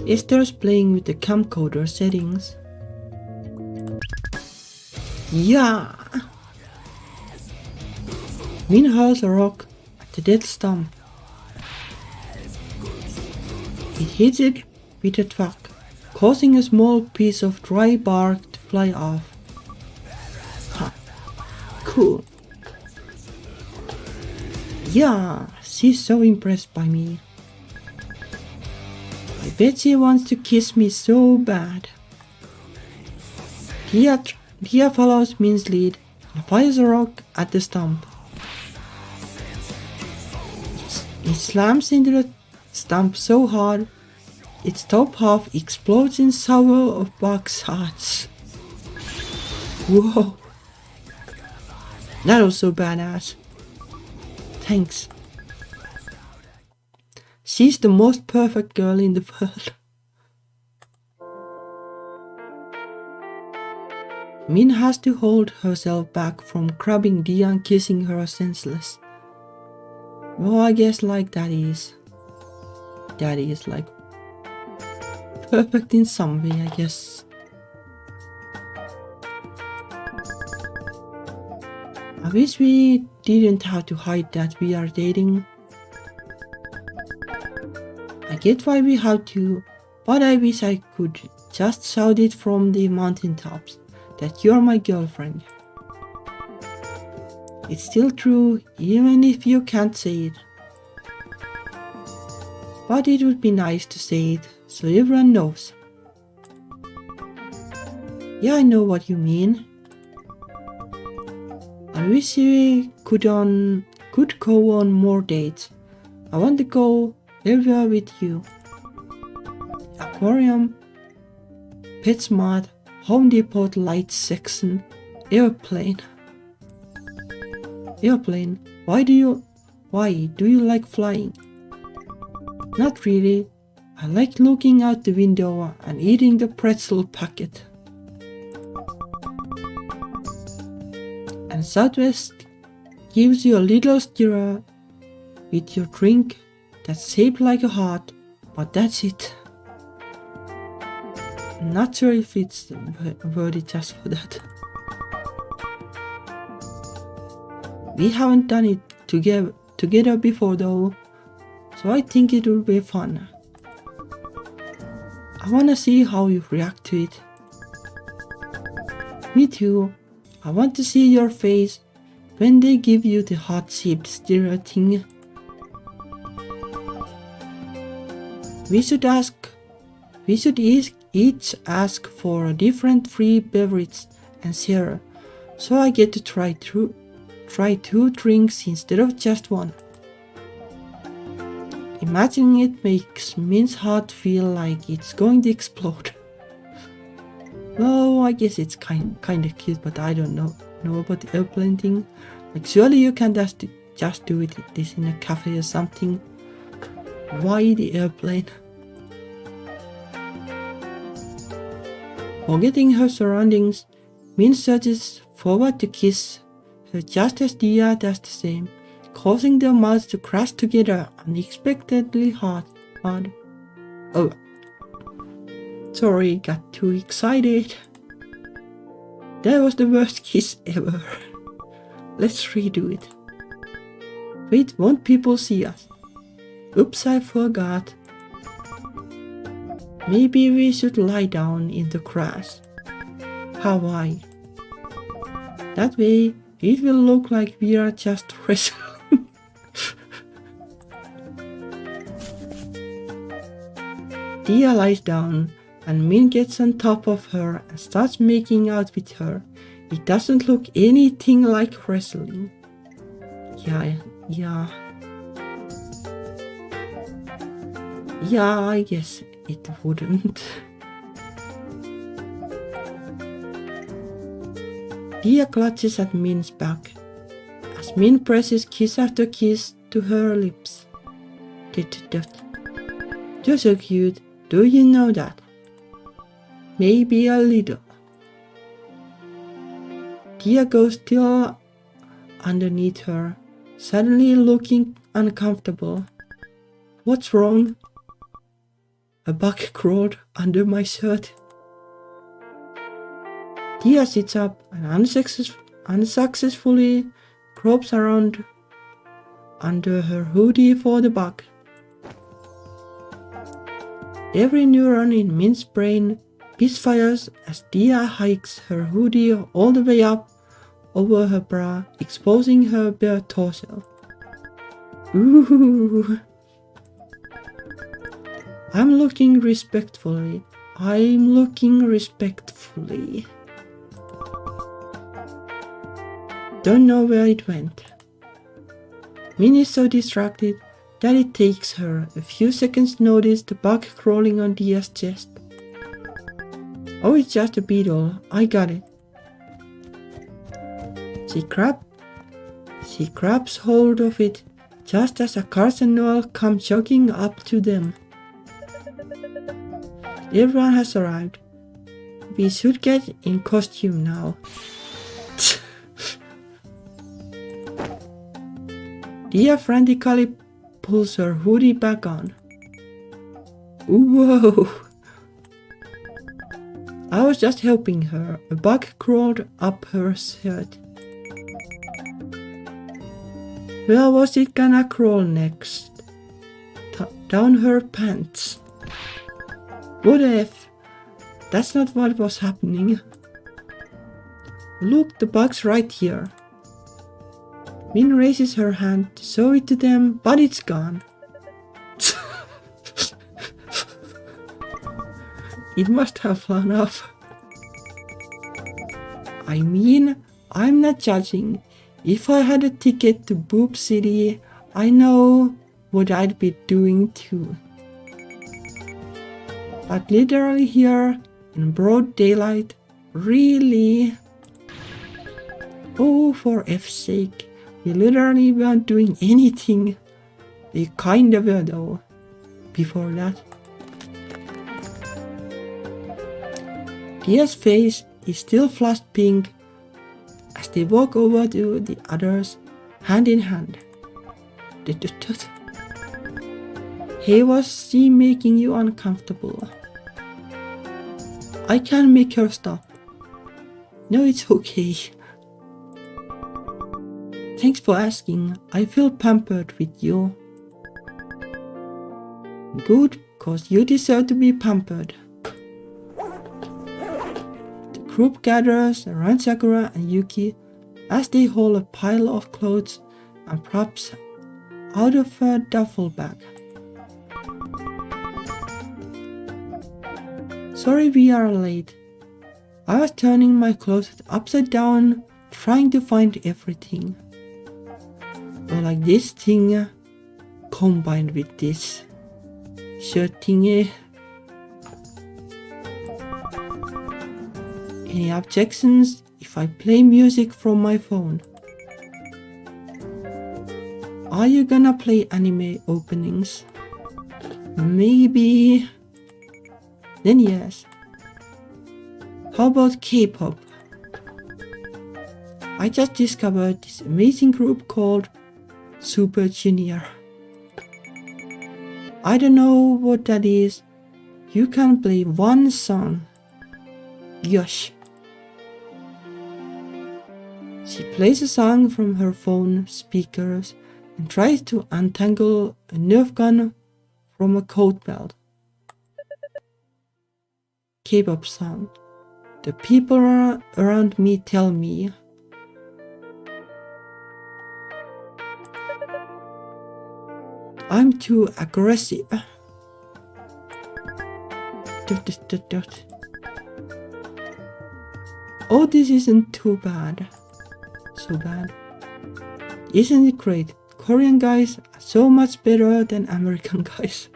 Esther's playing with the camcorder settings. Yeah! Min hurls a rock at the dead stump. It hits it with a thwack, causing a small piece of dry bark to fly off. Ha! Cool. Yeah, she's so impressed by me. I bet she wants to kiss me so bad. Dia follows Min's lead and fires a rock at the stump. It slams into the stump so hard, its top half explodes in shower of box hearts. Whoa! That was so badass. Thanks. She's the most perfect girl in the world. Min has to hold herself back from grabbing Dia and kissing her senseless. Well, I guess like that is like perfect in some way, I guess. I wish we didn't have to hide that we are dating. I get why we have to, but I wish I could just shout it from the mountaintops that you're my girlfriend. It's still true, even if you can't say it. But it would be nice to say it, so everyone knows. Yeah, I know what you mean. I wish we could go on more dates. I want to go everywhere with you. Aquarium, PetSmart, Home Depot lights section, airplane. Airplane, why do you like flying? Not really. I like looking out the window and eating the pretzel packet. And Southwest gives you a little stirrer with your drink that's shaped like a heart, but that's it. I'm not sure if it's worthy just for that. We haven't done it together before though, so I think it will be fun. I wanna see how you react to it. Me too. I want to see your face when they give you the heart-shaped stirrer thing. We should each ask for a different free beverage and share, so I get to try two drinks instead of just one. Imagining it makes Min's heart feel like it's going to explode. Oh, I guess it's kind of cute, but I don't know about the airplane thing. Like, surely you can just do this in a cafe or something. Why the airplane? Forgetting her surroundings, Min surges forward to kiss her just as Dia does the same, causing their mouths to crash together unexpectedly hard. Oh, sorry, got too excited. That was the worst kiss ever. Let's redo it. Wait, won't people see us? Oops, I forgot. Maybe we should lie down in the grass. Hawaii. That way, it will look like we are just wrestling. Dia lies down, and Min gets on top of her and starts making out with her. It doesn't look anything like wrestling. Yeah, I guess it wouldn't. Dia clutches at Min's back as Min presses kiss after kiss to her lips. You're so cute, do you know that? Maybe a little. Dia goes still underneath her, suddenly looking uncomfortable. What's wrong? A bug crawled under my shirt. Dia sits up and unsuccessfully gropes around under her hoodie for the bug. Every neuron in Min's brain misfires as Dia hikes her hoodie all the way up over her bra, exposing her bare torso. Ooh! I'm looking respectfully. Don't know where it went. Min is so distracted that it takes her a few seconds to notice the bug crawling on Dia's chest. Oh, it's just a beetle. I got it. She grabs hold of it just as Akars and Noel come jogging up to them. Everyone has arrived. We should get in costume now. Dia frantically pulls her hoodie back on. Whoa! I was just helping her. A bug crawled up her shirt. Where was it gonna crawl next? Down her pants. What if? That's not what was happening. Look, the bug's right here. Min raises her hand to show it to them, but it's gone. It must have flown off. I mean, I'm not judging. If I had a ticket to Boob City, I know what I'd be doing too. But literally here, in broad daylight, really? Oh, for F's sake, we literally weren't doing anything. We kinda were though, before that. Tia's face is still flushed pink as they walk over to the others, hand in hand. Hey, was she making you uncomfortable? I can't make her stop. No, it's okay. Thanks for asking. I feel pampered with you. Good, cause you deserve to be pampered. The group gathers around Sakura and Yuki as they haul a pile of clothes and props out of a duffel bag. Sorry we are late. I was turning my clothes upside down trying to find everything. Or like this thing combined with this shirt thingy. Any objections if I play music from my phone? Are you gonna play anime openings? Maybe. Then yes. How about K-pop? I just discovered this amazing group called Super Junior. I don't know what that is. You can play one song. Yosh. She plays a song from her phone speakers and tries to untangle a Nerf gun from a coat belt. K-pop song. The people around me tell me. I'm too aggressive. Oh, this isn't too bad. So bad. Isn't it great? Korean guys are so much better than American guys.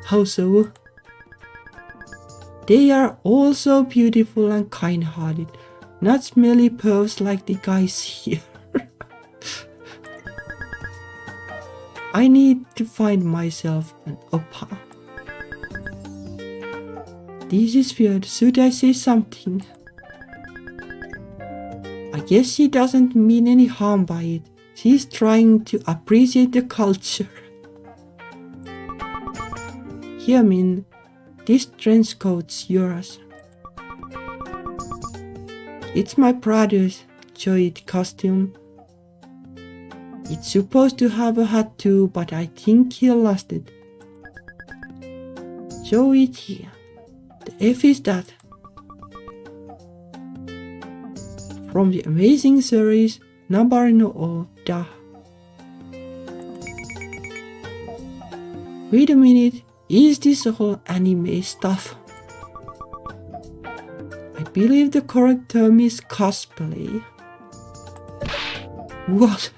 How so? They are all so beautiful and kind-hearted, not smelly pervs like the guys here. I need to find myself an oppa. This is weird. Should I say something? I guess she doesn't mean any harm by it. She's trying to appreciate the culture. Here, Min, this trench coat's yours. It's my brother's Joy costume. It's supposed to have a hat too, but I think he lost it. Joey here. The F is that. From the amazing series Nabar no O Da. Wait a minute, is this all anime stuff? I believe the correct term is cosplay. What?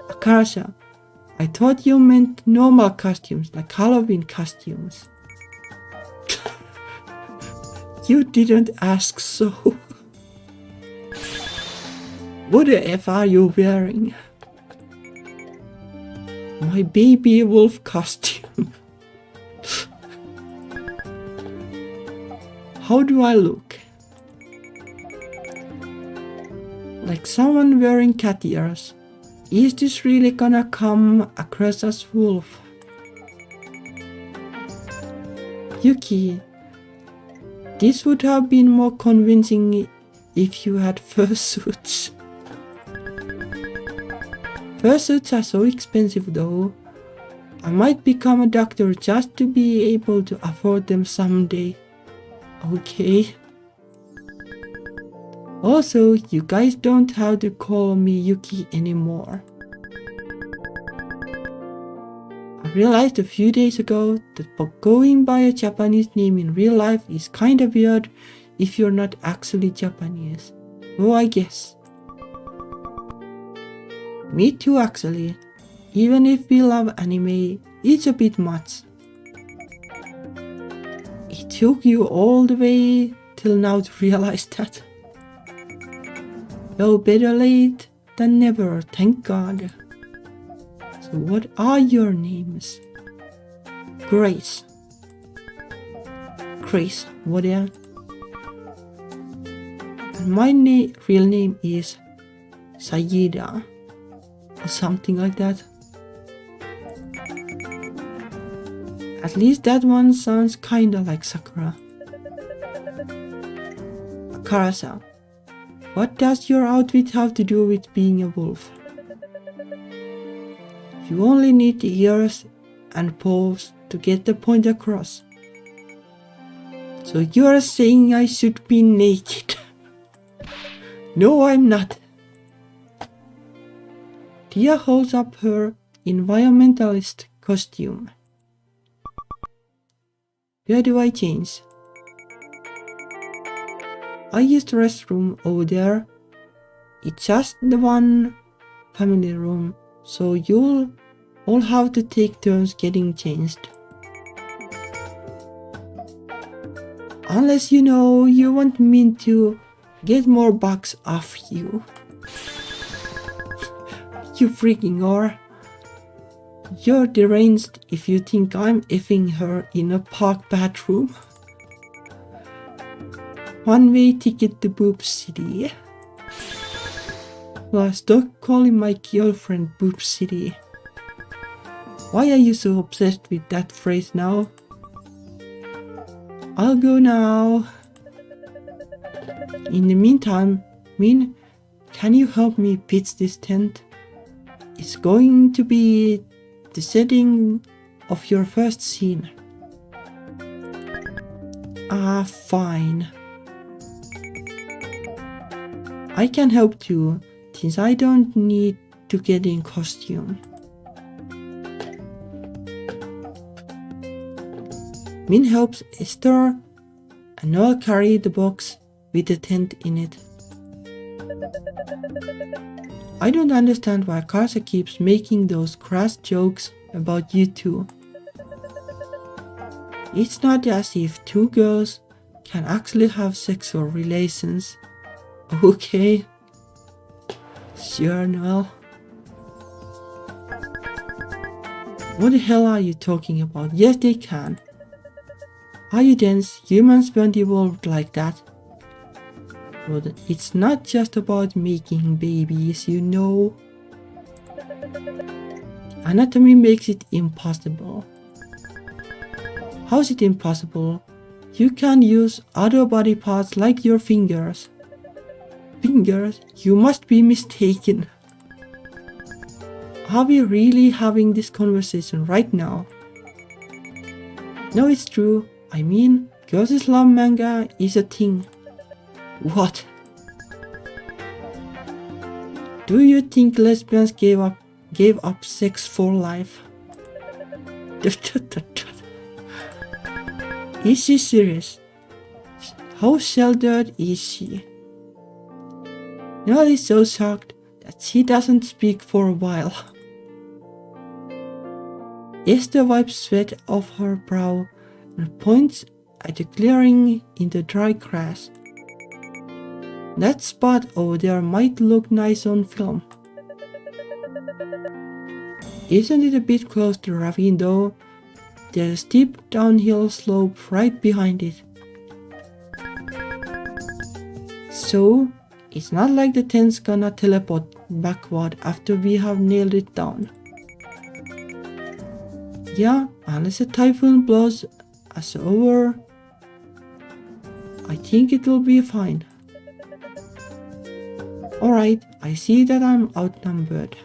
Akasha, I thought you meant normal costumes, like Halloween costumes. You didn't ask so. What the F are you wearing? My baby wolf costume. How do I look? Like someone wearing cat ears. Is this really gonna come across as wolf? Yuki, this would have been more convincing if you had fursuits. Fursuits are so expensive though. I might become a doctor just to be able to afford them someday. Okay. Also, you guys don't have to call me Yuki anymore. I realized a few days ago that going by a Japanese name in real life is kinda weird if you're not actually Japanese. Oh, I guess. Me too, actually. Even if we love anime, it's a bit much. It took you all the way till now to realize that. Oh, better late than never, thank God. So what are your names? Grace. Grace, what are? And my real name is Sayida. Or something like that. At least that one sounds kinda like Sakura. Karasa, what does your outfit have to do with being a wolf? You only need the ears and paws to get the point across. So you're saying I should be naked? No, I'm not. Tia holds up her environmentalist costume. Where do I change? I used the restroom over there. It's just the one family room, so you'll all have to take turns getting changed. Unless you know you want me to get more bucks off you. You freaking are. You're deranged if you think I'm effing her in a park bathroom. One-way ticket to Boob City. Well, stop calling my girlfriend Boob City. Why are you so obsessed with that phrase now? I'll go now. In the meantime, Min, can you help me pitch this tent? It's going to be the setting of your first scene. Fine. I can help too, since I don't need to get in costume. Min helps Esther and I'll carry the box with the tent in it. I don't understand why Karsa keeps making those crass jokes about you two. It's not as if two girls can actually have sexual relations. Okay. Sure, Noel. What the hell are you talking about? Yes, they can. Are you dense? Humans weren't evolved like that. But it's not just about making babies, you know. Anatomy makes it impossible. How's it impossible? You can use other body parts like your fingers. Fingers? You must be mistaken. Are we really having this conversation right now? No, it's true. I mean, girls love manga is a thing. What? Do you think lesbians gave up sex for life? Is she serious? How sheltered is she? Noel is so shocked that she doesn't speak for a while. Esther wipes sweat off her brow and points at a clearing in the dry grass. That spot over there might look nice on film. Isn't it a bit close to the ravine though? There's a steep downhill slope right behind it. So, it's not like the tent's gonna teleport backward after we have nailed it down. Yeah, unless a typhoon blows us over, I think it will be fine. Alright, I see that I'm outnumbered.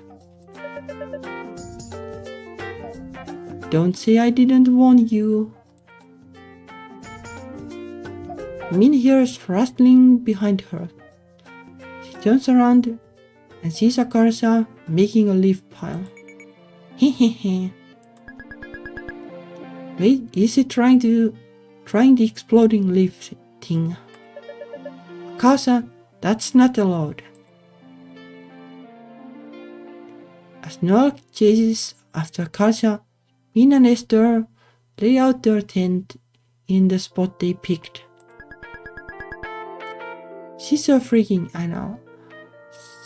Don't say I didn't warn you. Min hears rustling behind her. turns around and sees Akarsa making a leaf pile. Hehehe. Wait, is it trying the exploding leaf thing? Akarsa, that's not allowed. As Noel chases after Akarsa, Min and Esther lay out their tent in the spot they picked. She's so freaking, I know.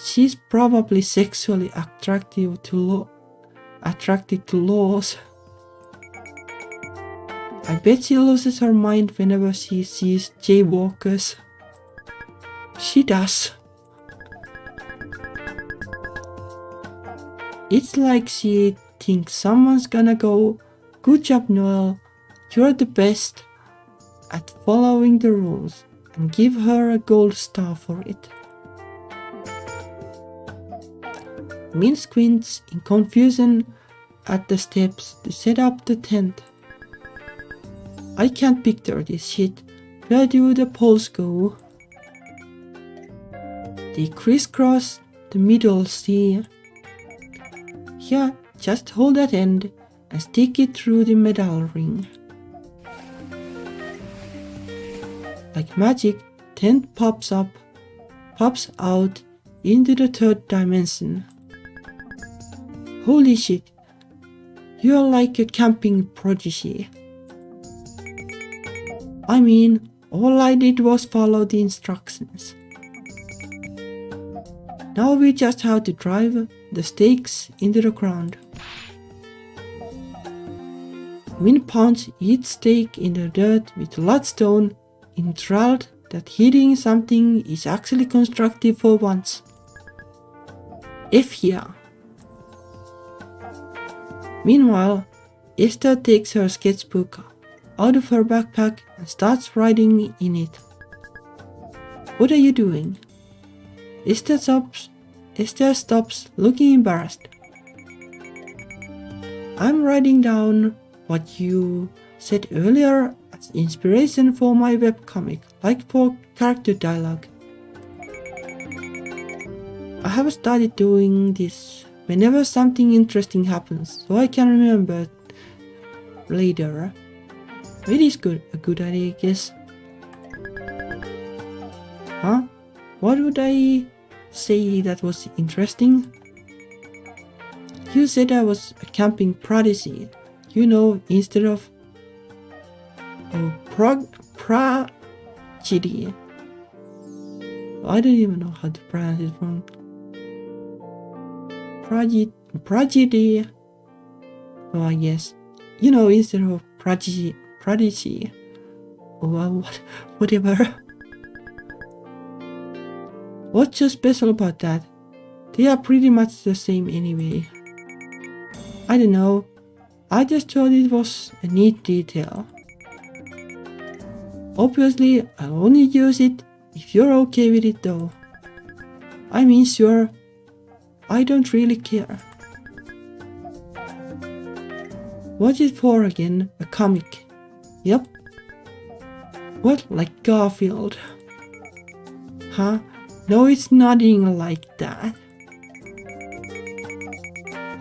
She's probably sexually attracted to laws. I bet she loses her mind whenever she sees jaywalkers. She does. It's like she thinks someone's gonna go, "Good job, Noel, you're the best at following the rules," and give her a gold star for it. Min squints in confusion at the steps to set up the tent. I can't picture this shit. Where do the poles go? They crisscross the middle sea. Yeah, just hold that end and stick it through the metal ring. Like magic, tent pops out into the third dimension. Holy shit, you're like a camping prodigy. I mean, all I did was follow the instructions. Now we just have to drive the stakes into the ground. Min pounds each stake in the dirt with Bloodstone, enthralled that hitting something is actually constructive for once. Yeah. Meanwhile, Esther takes her sketchbook out of her backpack and starts writing in it. What are you doing? Esther stops looking embarrassed. I'm writing down what you said earlier as inspiration for my webcomic, like for character dialogue. I have started doing this whenever something interesting happens, so I can remember it later. It is a good idea, I guess. Huh? What would I say that was interesting? You said I was a camping prodigy, instead of prodigy. I don't even know how to pronounce it wrong. Prodigy. Oh, I guess. Instead of prodigy. Or whatever. What's so special about that? They are pretty much the same anyway. I don't know. I just thought it was a neat detail. Obviously, I'll only use it if you're okay with it though. I mean, sure. I don't really care. What's it for again? A comic? Yep. What, like Garfield? Huh? No, it's nothing like that.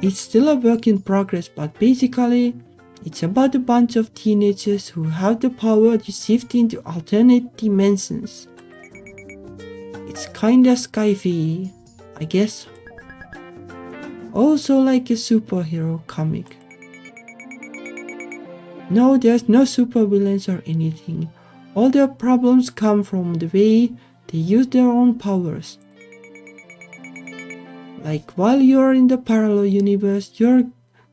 It's still a work in progress, but basically, it's about a bunch of teenagers who have the power to shift into alternate dimensions. It's kinda sci-fi, I guess. Also like a superhero comic. No, there's no supervillains or anything. All their problems come from the way they use their own powers. Like while you're in the parallel universe, you're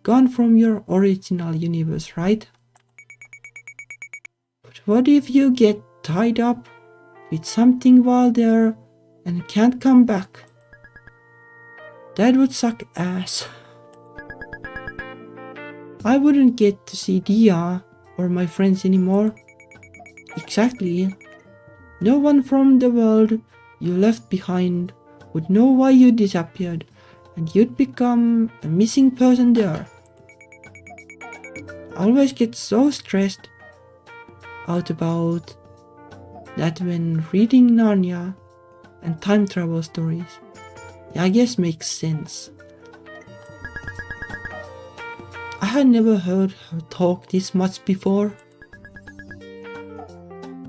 gone from your original universe, right? But what if you get tied up with something while there and can't come back? That would suck ass. I wouldn't get to see Dia or my friends anymore. Exactly. No one from the world you left behind would know why you disappeared, and you'd become a missing person there. I always get so stressed out about that when reading Narnia, and time travel stories. Yeah, I guess makes sense. I had never heard her talk this much before.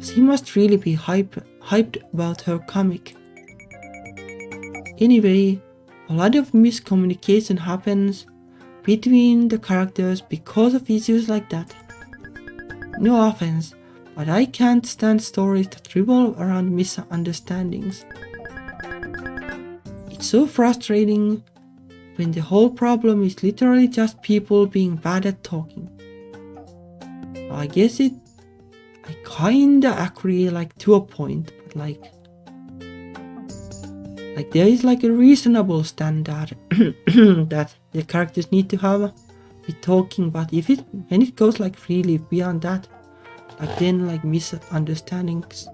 She must really be hyped about her comic. Anyway, a lot of miscommunication happens between the characters because of issues like that. No offense, but I can't stand stories that revolve around misunderstandings. It's so frustrating when the whole problem is literally just people being bad at talking. I guess I kinda agree to a point, but there is a reasonable standard that the characters need to have with talking, but when it goes really beyond that, then misunderstandings,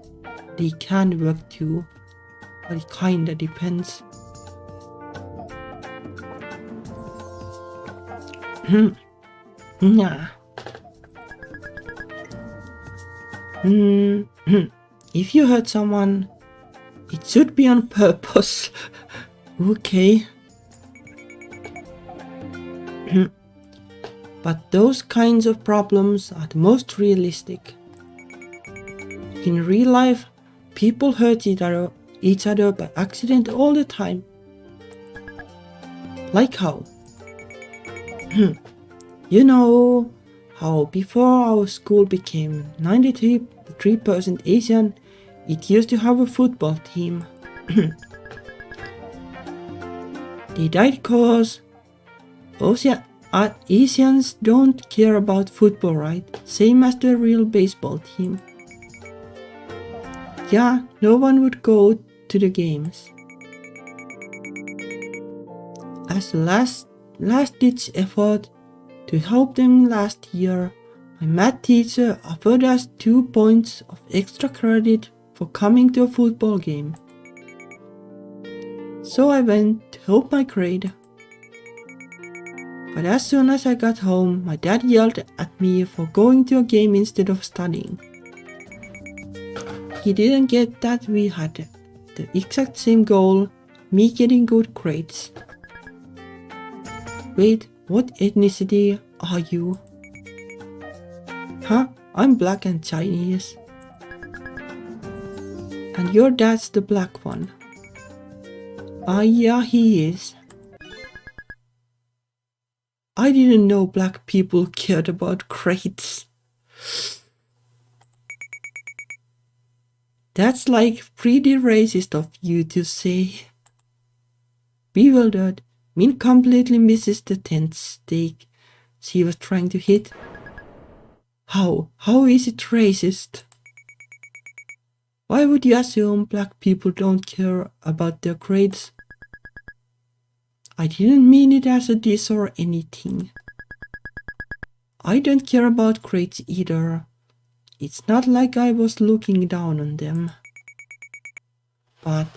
they can work too, but it kinda depends. Yeah. If you hurt someone, it should be on purpose. Okay. But those kinds of problems are the most realistic. In real life, people hurt each other by accident all the time. Like how? You know how before our school became 93% Asian, it used to have a football team. They died cause Asians don't care about football, right? Same as the real baseball team. Yeah, no one would go to the games. As last-ditch effort to help them last year, my math teacher offered us 2 points of extra credit for coming to a football game. So I went to help my grade. But as soon as I got home, my dad yelled at me for going to a game instead of studying. He didn't get that we had the exact same goal, me getting good grades. Wait, what ethnicity are you? Huh? I'm black and Chinese. And your dad's the black one. Yeah, he is. I didn't know black people cared about grades. That's pretty racist of you to say. Bewildered, Min completely misses the tent stake she was trying to hit. How? How is it racist? Why would you assume black people don't care about their grades? I didn't mean it as a diss or anything. I don't care about grades either. It's not like I was looking down on them. But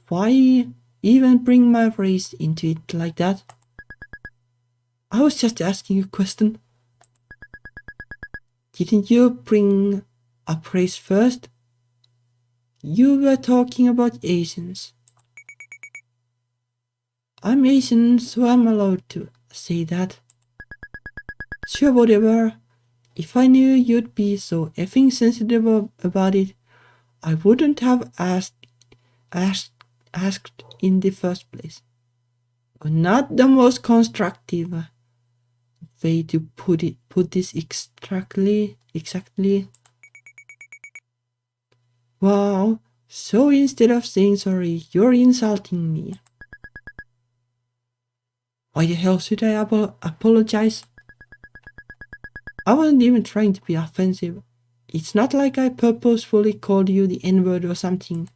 why even bring my race into it like that? I was just asking a question. Didn't you bring up race first? You were talking about Asians. I'm Asian, so I'm allowed to say that. Sure, whatever. If I knew you'd be so effing sensitive about it, I wouldn't have asked in the first place. Not the most constructive way to put this exactly. Wow, so instead of saying sorry, you're insulting me. Why the hell should I apologize? I wasn't even trying to be offensive. It's not like I purposefully called you the N-word or something.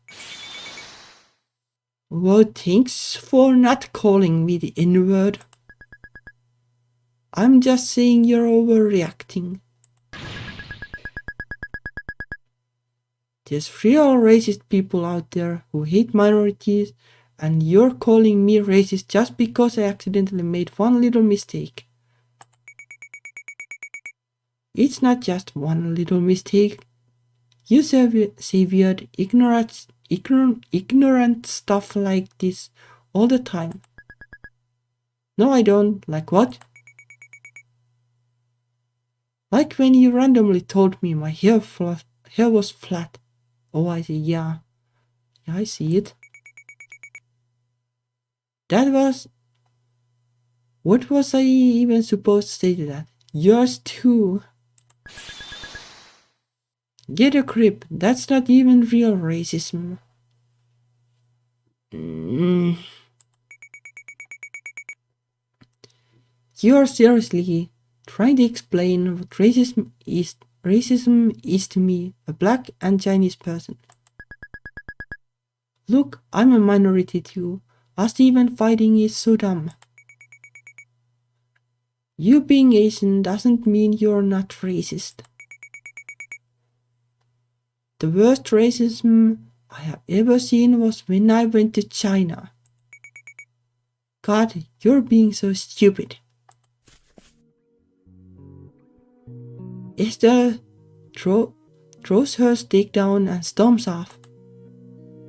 Well, thanks for not calling me the N-word. I'm just saying you're overreacting. There's real racist people out there who hate minorities, and you're calling me racist just because I accidentally made one little mistake. It's not just one little mistake. You severed ignorant stuff like this all the time. No, I don't. Like what? Like when you randomly told me my hair was flat. Oh, I see, yeah. Yeah, I see it. That was... What was I even supposed to say to that? Yours too. Get a grip. That's not even real racism. You're seriously trying to explain what racism is to me, a black and Chinese person. Look, I'm a minority too. Us even fighting is so dumb. You being Asian doesn't mean you're not racist. The worst racism I have ever seen was when I went to China. God, you're being so stupid. Esther throws her stick down and storms off.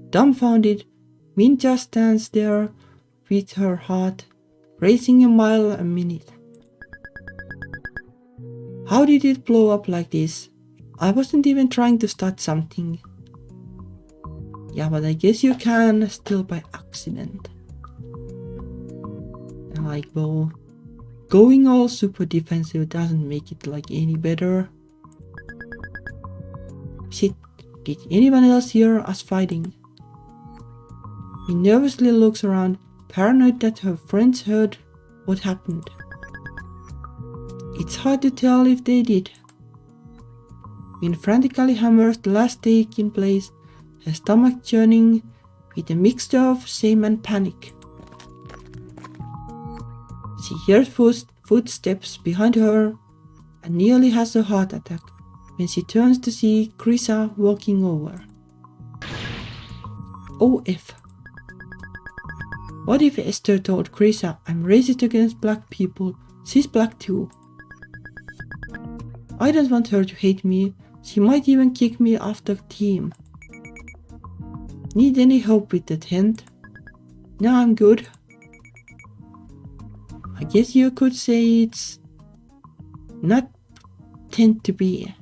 Dumbfounded, Min just stands there with her heart racing a mile a minute. How did it blow up like this? I wasn't even trying to start something. Yeah, but I guess you can still by accident. And like, well, going all super defensive doesn't make it like any better. Shit, did anyone else hear us fighting? He nervously looks around, paranoid that her friends heard what happened. It's hard to tell if they did. Min frantically hammers the last stake in place, her stomach churning with a mixture of shame and panic. She hears footsteps behind her and nearly has a heart attack when she turns to see Krisa walking over. OF. What if Esther told Krisa I'm racist against black people? She's black too. I don't want her to hate me. She might even kick me off the team. Need any help with the tent? No, I'm good. I guess you could say it's not tend to be.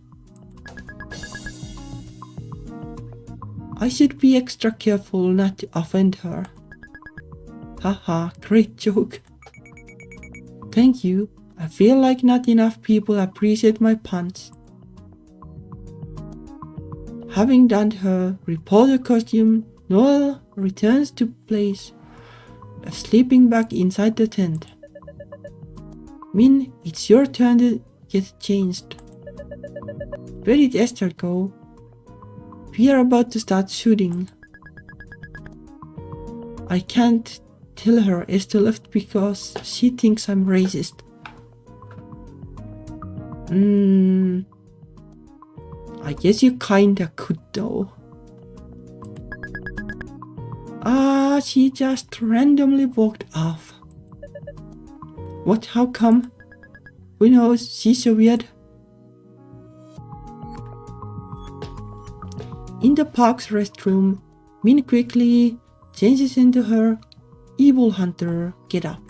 I should be extra careful not to offend her. Haha, great joke. Thank you. I feel like not enough people appreciate my puns. Having donned her reporter costume, Noel returns to place a sleeping bag inside the tent. Min, it's your turn to get changed. Where did Esther go? We are about to start shooting. I can't tell her Esther left because she thinks I'm racist. I guess you kinda could though. She just randomly walked off. What, how come? Who knows, she's so weird. In the park's restroom, Min quickly changes into her evil hunter getup.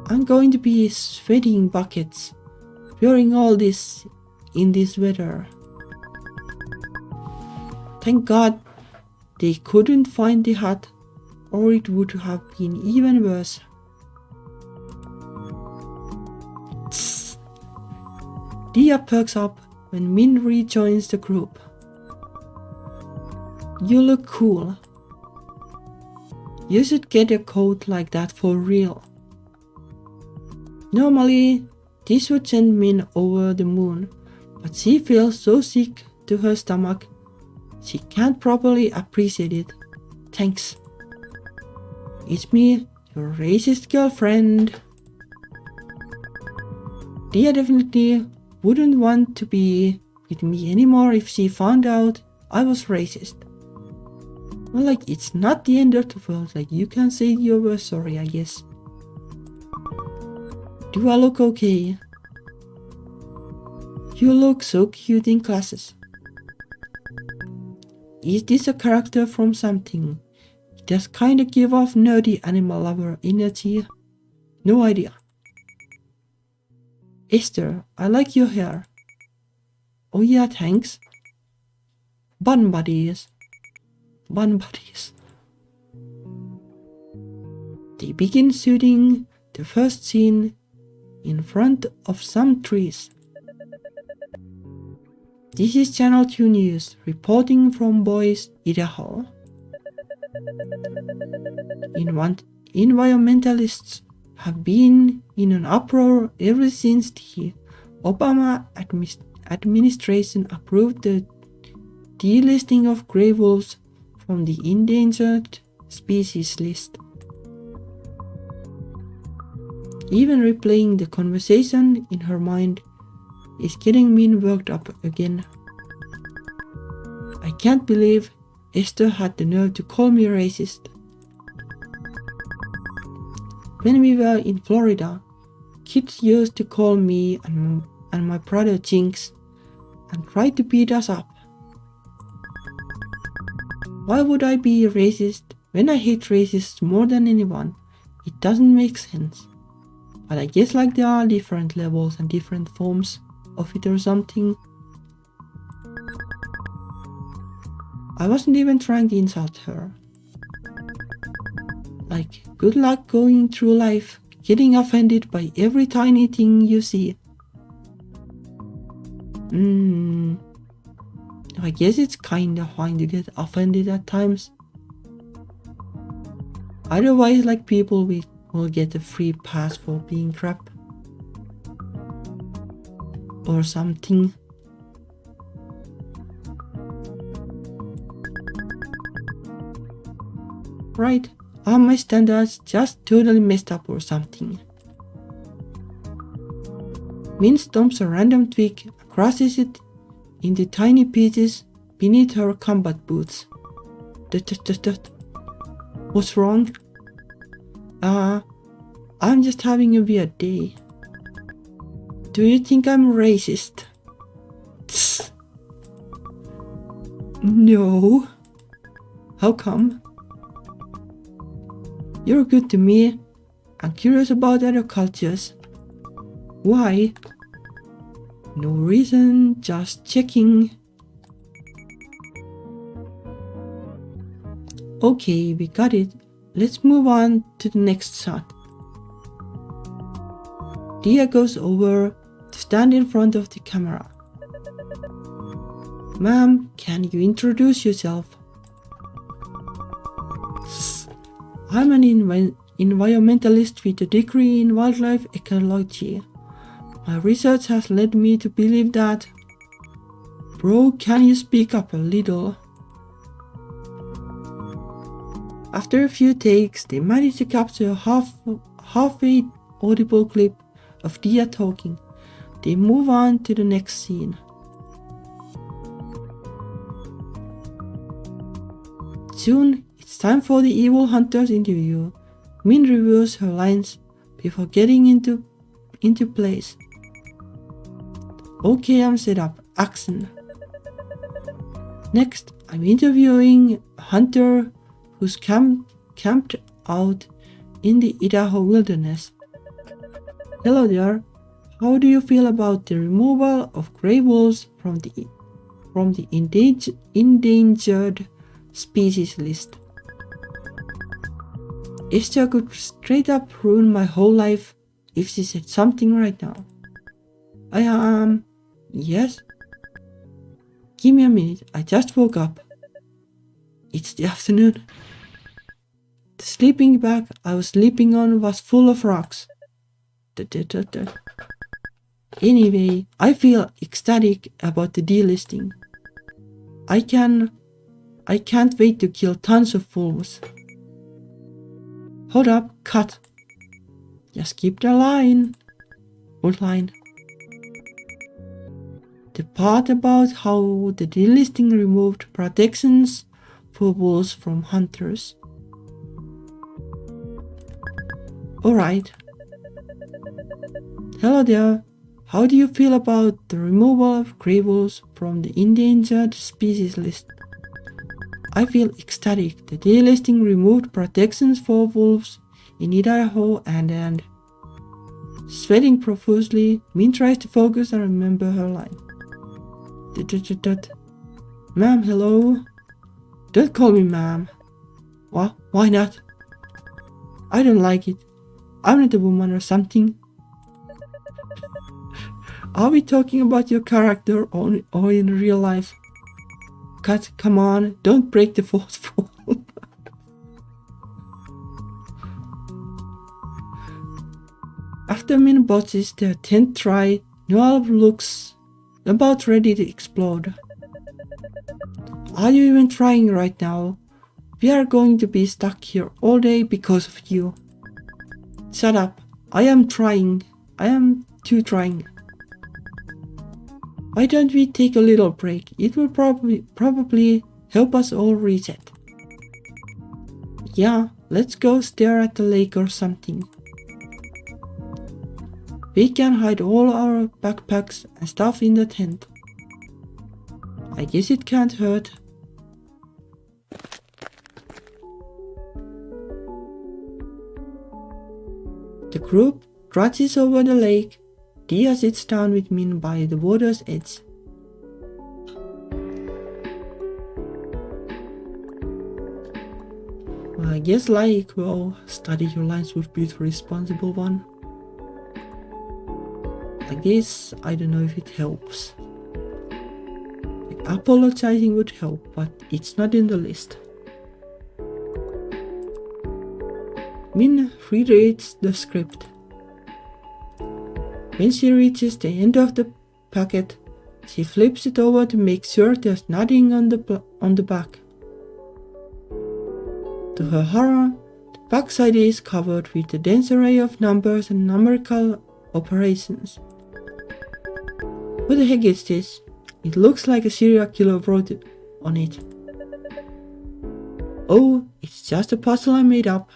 I'm going to be sweating buckets, wearing all this in this weather. Thank God they couldn't find the hat, or it would have been even worse. Tss. Dia perks up when Min rejoins the group. You look cool. You should get a coat like that for real. Normally, this would send Min over the moon, but she feels so sick to her stomach, she can't properly appreciate it. Thanks. It's me, your racist girlfriend. Dia definitely wouldn't want to be with me anymore if she found out I was racist. Well, like, it's not the end of the world, like, you can say you were sorry, I guess. Do I look okay? You look so cute in classes. Is this a character from something? It does kinda give off nerdy animal lover energy. No idea. Esther, I like your hair. Oh yeah, thanks. Bun buddies. Bun buddies. They begin shooting the first scene in front of some trees. This is Channel 2 News, reporting from Boise, Idaho. Environmentalists have been in an uproar ever since the Obama administration approved the delisting of gray wolves from the endangered species list. Even replaying the conversation in her mind is getting me worked up again. I can't believe Esther had the nerve to call me racist. When we were in Florida, kids used to call me and my brother Jinx and try to beat us up. Why would I be racist when I hate racists more than anyone? It doesn't make sense. But I guess like there are different levels and different forms of it or something. I wasn't even trying to insult her. Like, good luck going through life, getting offended by every tiny thing you see. I guess it's kinda fine to get offended at times. Otherwise, like, people will get a free pass for being crap. Or something. Right, are my standards just totally messed up or something? Min stomps a random twig and crushes it into tiny pieces beneath her combat boots. What's wrong? I'm just having a weird day. Do you think I'm racist? Tss. No. How come? You're good to me. I'm curious about other cultures. Why? No reason, just checking. Okay, we got it. Let's move on to the next shot. Dia goes over to stand in front of the camera. Ma'am, can you introduce yourself? I'm an environmentalist with a degree in wildlife ecology. My research has led me to believe that... Bro, can you speak up a little? After a few takes, they managed to capture a halfway audible clip of Dia talking. They move on to the next scene. Soon, it's time for the evil hunter's interview. Min reviews her lines before getting into place. Okay, I'm set up. Action. Next, I'm interviewing a hunter who's camped out in the Idaho wilderness. Hello there. How do you feel about the removal of gray wolves from the endangered species list? Esther could straight up ruin my whole life if she said something right now. Yes? Give me a minute, I just woke up. It's the afternoon. The sleeping bag I was sleeping on was full of rocks. Anyway, I feel ecstatic about the delisting. I can't wait to kill tons of wolves. Hold up, cut. Just keep the line. What line? The part about how the delisting removed protections for wolves from hunters. Alright. Hello there. How do you feel about the removal of gray wolves from the endangered species list? I feel ecstatic. The delisting removed protections for wolves in Idaho and sweating profusely, Min tries to focus and remember her line. Ma'am, hello? Don't call me ma'am. What? Why not? I don't like it. I'm not a woman or something. Are we talking about your character or in real life? Cut, come on, don't break the fourth wall. After Min botches their 10th try, Noel looks about ready to explode. Are you even trying right now? We are going to be stuck here all day because of you. Shut up. I am trying. I am too trying. Why don't we take a little break? It will probably help us all reset. Yeah, let's go stare at the lake or something. We can hide all our backpacks and stuff in the tent. I guess it can't hurt. The group trudges over the lake. Dia sits down with Min by the water's edge. Well, I guess study your lines would be the responsible one. I guess, I don't know if it helps. Apologizing would help, but it's not in the list. Min rereads the script. When she reaches the end of the packet, she flips it over to make sure there's nothing on the back. To her horror, the backside is covered with a dense array of numbers and numerical operations. What the heck is this? It looks like a serial killer wrote on it. Oh, it's just a puzzle I made up.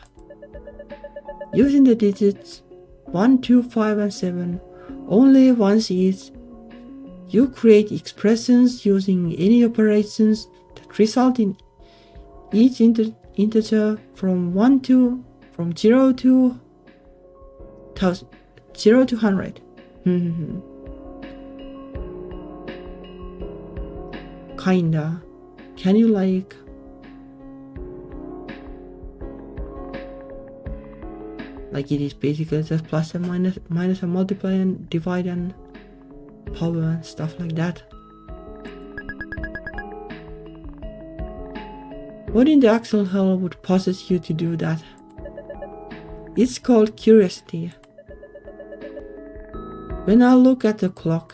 Using the digits 1, 2, 5 and 7 only once each, you create expressions using any operations that result in each integer from 0 to 100. Kinda. Can you like... Like it is basically just plus and minus and multiply and divide and power and stuff like that. What in the actual hell would possess you to do that? It's called curiosity. When I look at the clock,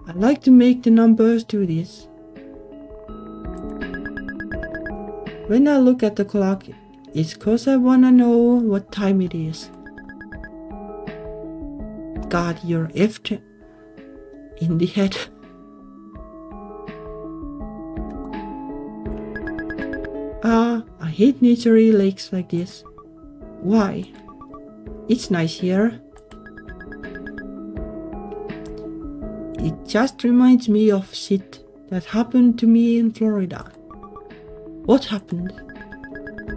I like to make the numbers do this. When I look at the clock, it's cause I wanna know what time it is. God, you're effed in the head. I hate naturey lakes like this. Why? It's nice here. It just reminds me of shit that happened to me in Florida. What happened?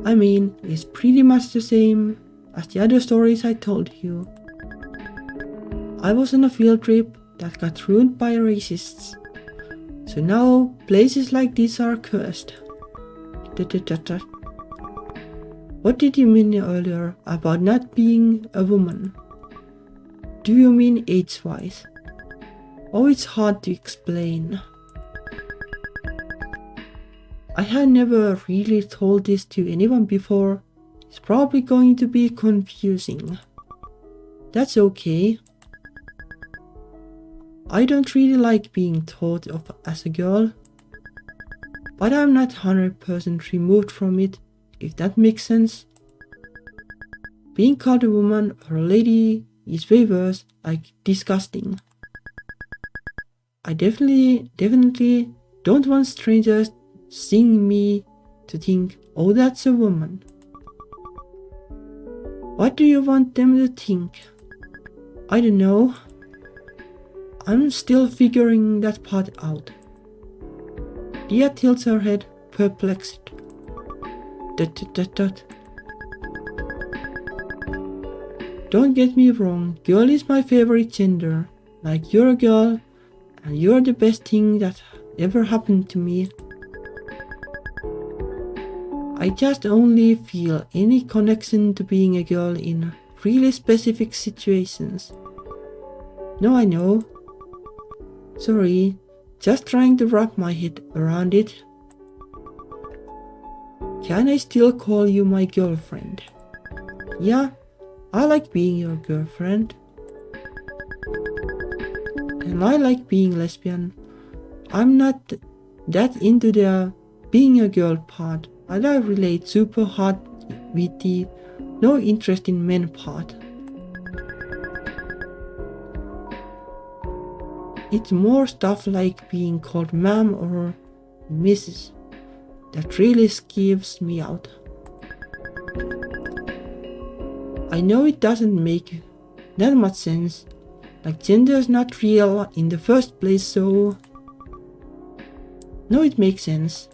I mean, it's pretty much the same as the other stories I told you. I was on a field trip that got ruined by racists. So now places like this are cursed. What did you mean earlier about not being a woman? Do you mean age-wise? Oh, it's hard to explain. I had never really told this to anyone before. It's probably going to be confusing. That's okay. I don't really like being thought of as a girl, but I'm not 100% removed from it, if that makes sense. Being called a woman or a lady is way worse, like disgusting. I definitely don't want strangers seeing me to think, oh, that's a woman. What do you want them to think? I don't know. I'm still figuring that part out. Dia tilts her head perplexed. Dot, dot, dot, dot. Don't get me wrong, girl is my favorite gender. Like, you're a girl, and you're the best thing that ever happened to me. I just only feel any connection to being a girl in really specific situations. No, I know. Sorry, just trying to wrap my head around it. Can I still call you my girlfriend? Yeah, I like being your girlfriend. And I like being lesbian. I'm not that into the being a girl part, and I relate super hard with the no interest in men part. It's more stuff like being called ma'am or Mrs. that really skeeves me out. I know it doesn't make that much sense, like gender's not real in the first place, so... No, it makes sense.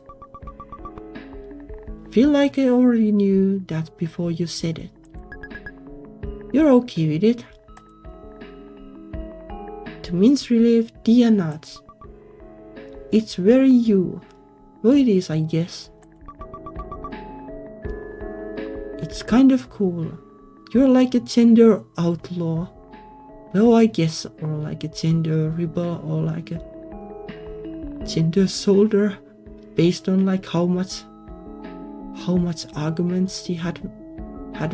Feel like I already knew that before you said it. You're okay with it? To mince relief, dear nuts. It's very you. Well, it is, I guess. It's kind of cool. You're like a gender outlaw. Well, I guess, or like a gender rebel, or like a gender soldier, based on like how much arguments she had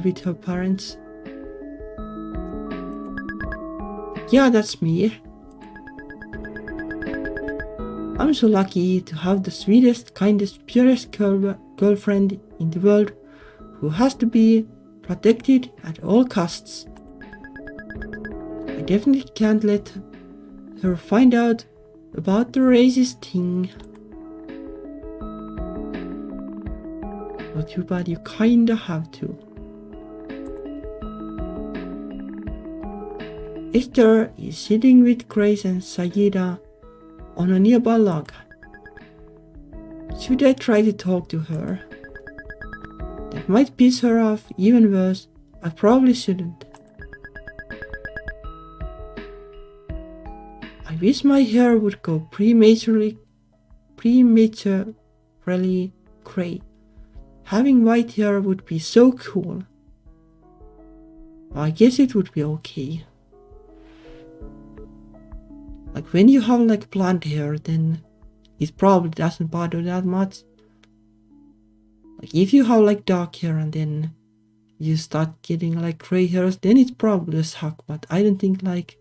with her parents. Yeah, that's me. I'm so lucky to have the sweetest, kindest, purest girlfriend in the world who has to be protected at all costs. I definitely can't let her find out about the racist thing. But too bad, you kinda have to. Esther is sitting with Grace and Sayida on a nearby log. Should I try to talk to her? That might piss her off. Even worse, I probably shouldn't. I wish my hair would go prematurely grey. Having white hair would be so cool. I guess it would be okay. Like when you have like blonde hair, then it probably doesn't bother that much. Like if you have like dark hair and then you start getting like gray hairs, then it's probably a suck, but I don't think like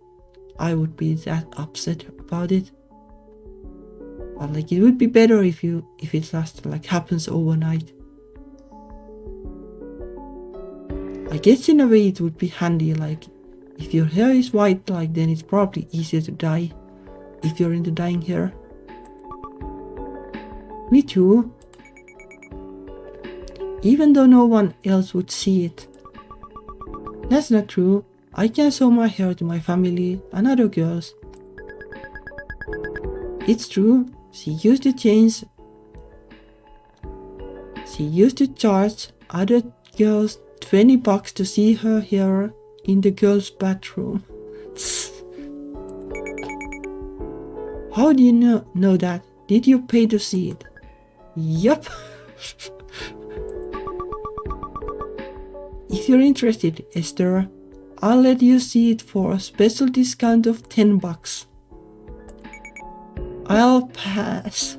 I would be that upset about it. But like it would be better if it just like happens overnight. I guess in a way it would be handy, like if your hair is white, like then it's probably easier to dye if you're into dyeing hair. Me too. Even though no one else would see it. That's not true. I can show my hair to my family and other girls. It's true. She used to charge other girls $20 to see her hair in the girls' bathroom. How do you know that? Did you pay to see it? Yup. If you're interested, Esther, I'll let you see it for a special discount of $10. I'll pass.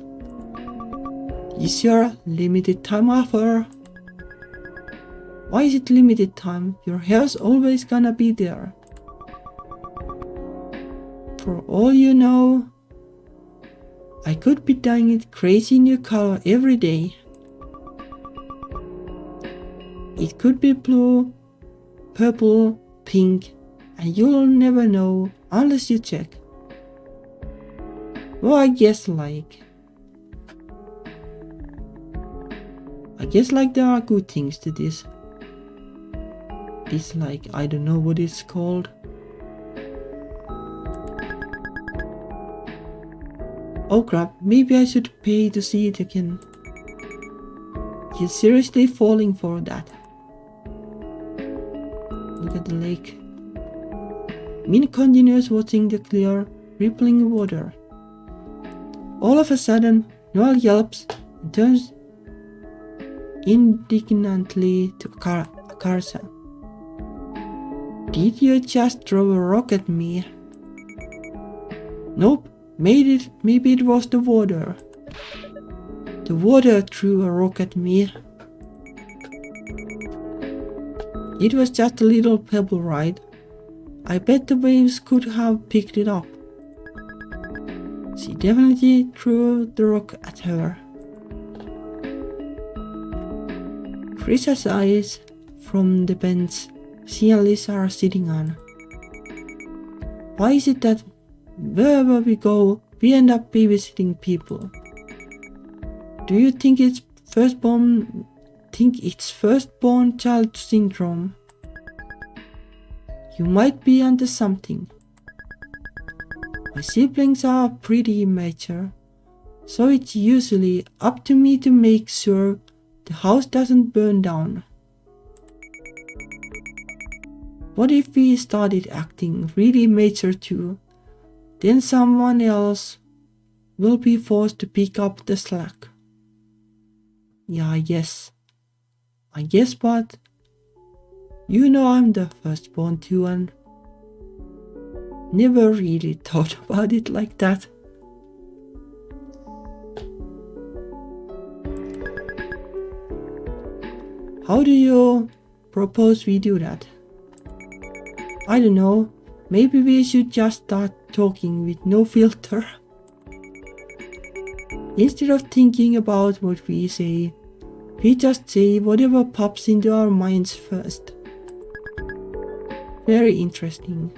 Is your limited time offer? Why is it limited time? Your hair's always gonna be there. For all you know, I could be dyeing it crazy new color every day. It could be blue, purple, pink, and you'll never know unless you check. Well, I guess like there are good things to this. This like, I don't know what it's called. Oh crap, maybe I should pay to see it again. He's seriously falling for that. Look at the lake. Min continues watching the clear, rippling water. All of a sudden, Noel yelps and turns indignantly to Karsa. Did you just throw a rock at me? Nope, maybe it was the water. The water threw a rock at me. It was just a little pebble, right? I bet the waves could have picked it up. She definitely threw the rock at her. Chris's eyes from the bench she and Lisa are sitting on. Why is it that wherever we go, we end up babysitting people? Do you think it's firstborn child syndrome? You might be onto something. My siblings are pretty immature, so it's usually up to me to make sure the house doesn't burn down. What if we started acting really mature too? Then someone else will be forced to pick up the slack. Yeah, I guess, but you know I'm the firstborn too and never really thought about it like that. How do you propose we do that? I don't know, maybe we should just start talking with no filter. Instead of thinking about what we say, we just say whatever pops into our minds first. Very interesting.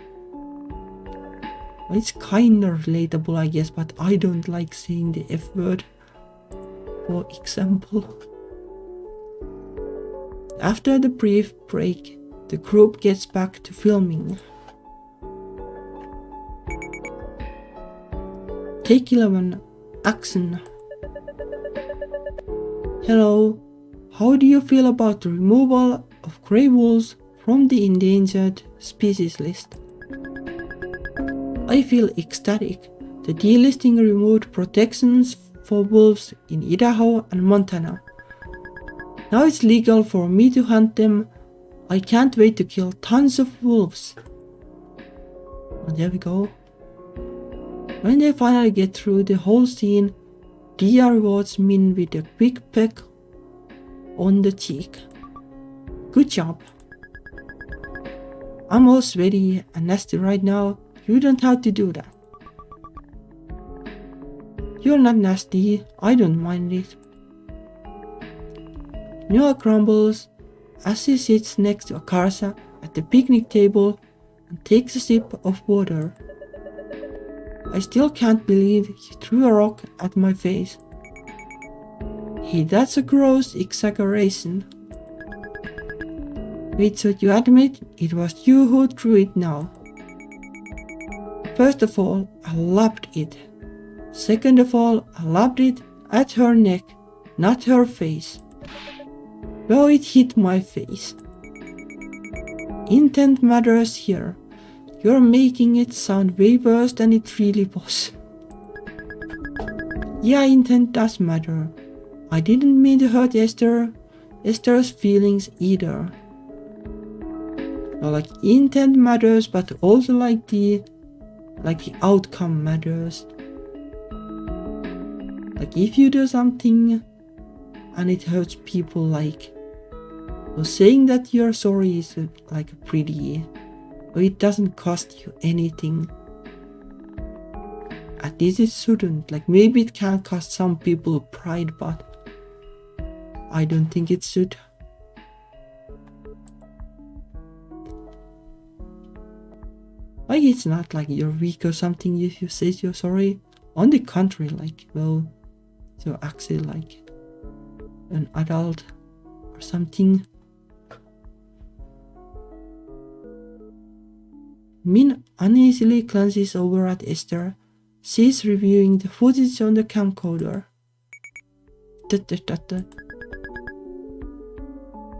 It's kinda relatable, I guess, but I don't like saying the F word, for example. After the brief break, the group gets back to filming. Take 11, action. Hello, how do you feel about the removal of grey wolves from the endangered species list? I feel ecstatic. The delisting removed protections for wolves in Idaho and Montana. Now it's legal for me to hunt them. I can't wait to kill tons of wolves. And there we go. When they finally get through the whole scene, Dia rewards Min with a quick peck on the cheek. Good job. I'm all sweaty and nasty right now. You don't have to do that. You're not nasty. I don't mind it. Noah grumbles as he sits next to Akarsa at the picnic table and takes a sip of water. I still can't believe he threw a rock at my face. Hey, that's a gross exaggeration. Wait, so you admit it was you who threw it now? First of all, I loved it. Second of all, I loved it at her neck, not her face. Well, it hit my face. Intent matters here. You're making it sound way worse than it really was. Yeah, intent does matter. I didn't mean to hurt Esther's feelings either. Well, like intent matters, but also like the outcome matters. Like if you do something and it hurts people, like, well, saying that you're sorry is like pretty, or it doesn't cost you anything. At least it shouldn't. Like maybe it can cost some people pride, but I don't think it should. Like it's not like you're weak or something if you say you're sorry. On the contrary, like, well, you're actually like an adult or something. Min uneasily glances over at Esther. She's reviewing the footage on the camcorder.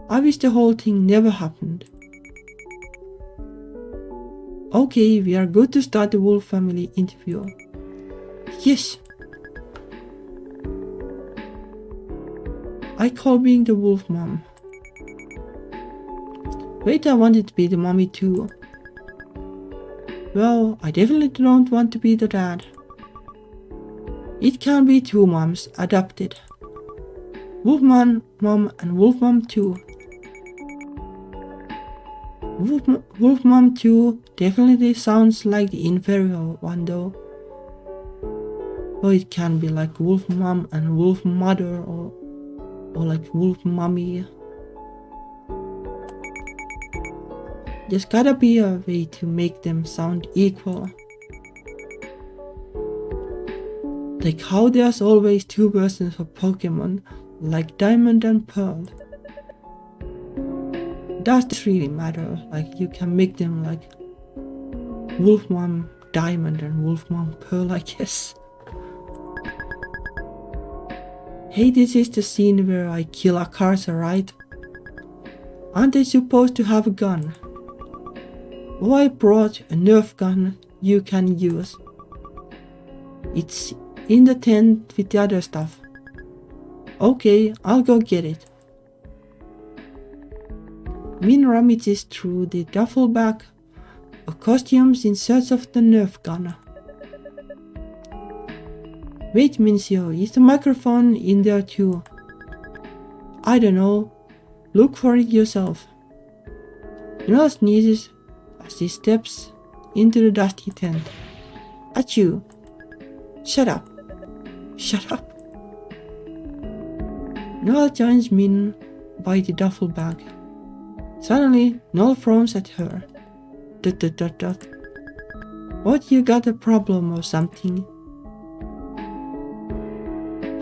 I wish the whole thing never happened. Okay, we are good to start the wolf family interview. Yes! I call being the wolf mom. Wait, I wanted to be the mommy too. Well, I definitely don't want to be the dad. It can be two moms adopted. Wolf mom and wolf mom 2. Wolf mom 2 definitely sounds like the inferior one though. Or it can be like wolf mom and wolf mother or like wolf mommy. There's gotta be a way to make them sound equal. Like how there's always two versions of Pokemon, like Diamond and Pearl. Does this really matter? Like you can make them like Wolf Mom Diamond and Wolf Mom Pearl, I guess. Hey, this is the scene where I kill a cursor, right? Aren't they supposed to have a gun? Oh, I brought a Nerf gun you can use. It's in the tent with the other stuff. Okay, I'll go get it. Min rummages through the duffel bag of costumes in search of the Nerf gun. Wait, Mincio, is the microphone in there too? I don't know. Look for it yourself. Noah sneezes as he steps into the dusty tent. Achoo! Shut up! Shut up! Noel joins Min by the duffel bag. Suddenly, Noel frowns at her. Dot dot dot dot. What, you got a problem or something?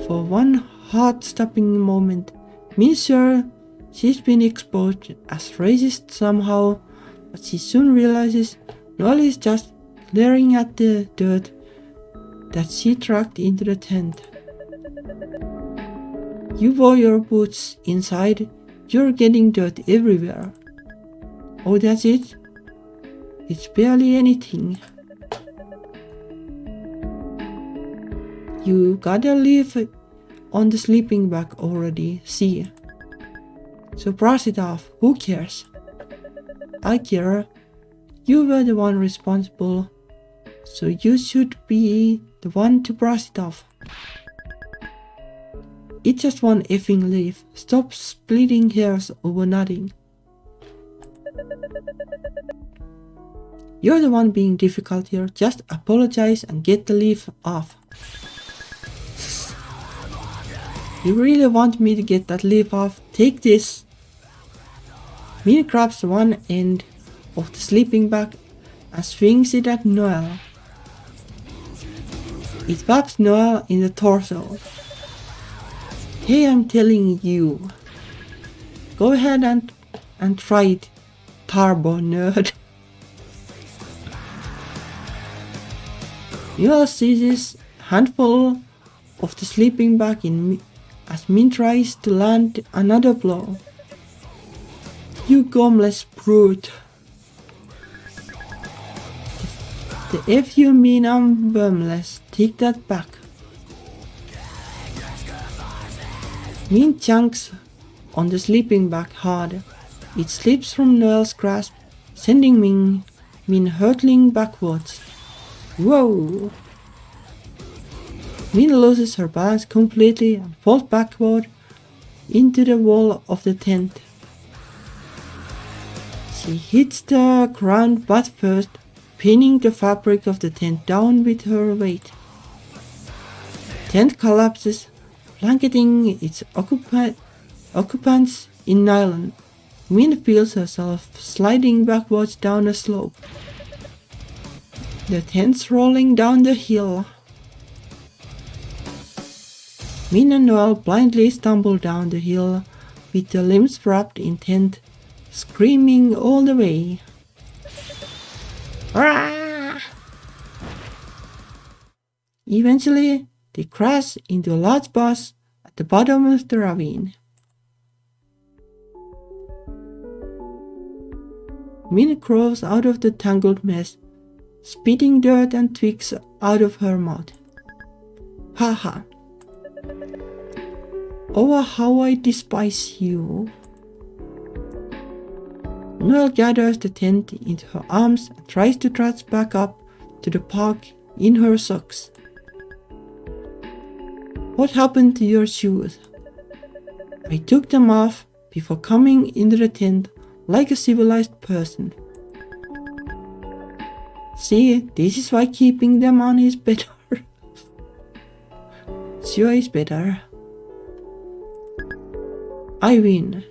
For one heart-stopping moment, Min's sure she's been exposed as racist somehow, but she soon realizes Noel is just glaring at the dirt that she dragged into the tent. You wore your boots inside, you're getting dirt everywhere. Oh, that's it? It's barely anything. You gotta leave on the sleeping bag already, see? So brush it off, who cares? I care. You were the one responsible, so you should be the one to brush it off. It's just one effing leaf. Stop splitting hairs over nothing. You're the one being difficult here. Just apologize and get the leaf off. You really want me to get that leaf off? Take this. Min grabs one end of the sleeping bag and swings it at Noel. It whaps Noel in the torso. Hey, I'm telling you. Go ahead and try it, turbo nerd. Noel seizes a handful of the sleeping bag as Min tries to land another blow. You gumless brute. The F you mean I'm bumless. Take that back. Min chunks on the sleeping bag hard. It slips from Noel's grasp, sending Min hurtling backwards. Whoa! Min loses her balance completely and falls backward into the wall of the tent. She hits the ground butt first, pinning the fabric of the tent down with her weight. Tent collapses, blanketing its occupants in nylon. Min feels herself sliding backwards down a slope. The tent's rolling down the hill. Min and Noel blindly stumble down the hill with their limbs wrapped in tent, screaming all the way. Rah! Eventually, they crash into a large bus at the bottom of the ravine. Min crawls out of the tangled mess, spitting dirt and twigs out of her mouth. Haha. Oh, how I despise you. Noel gathers the tent into her arms and tries to trudge back up to the park in her socks. What happened to your shoes? I took them off before coming into the tent like a civilized person. See, this is why keeping them on is better. Sure is better. I win.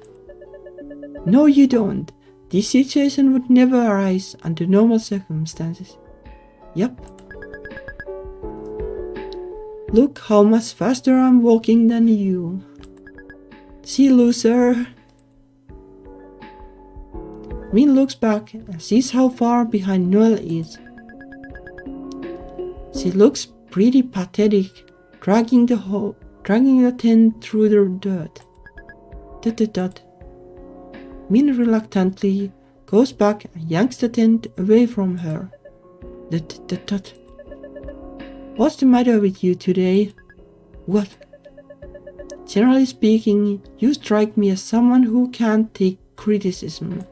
No, you don't. This situation would never arise under normal circumstances. Yep. Look how much faster I'm walking than you. See, loser. Min looks back and sees how far behind Noel is. She looks pretty pathetic, dragging the tent through the dirt. Dot. Min reluctantly goes back and yanks the tent away from her. Dot. What's the matter with you today? What? Generally speaking, you strike me as someone who can't take criticism.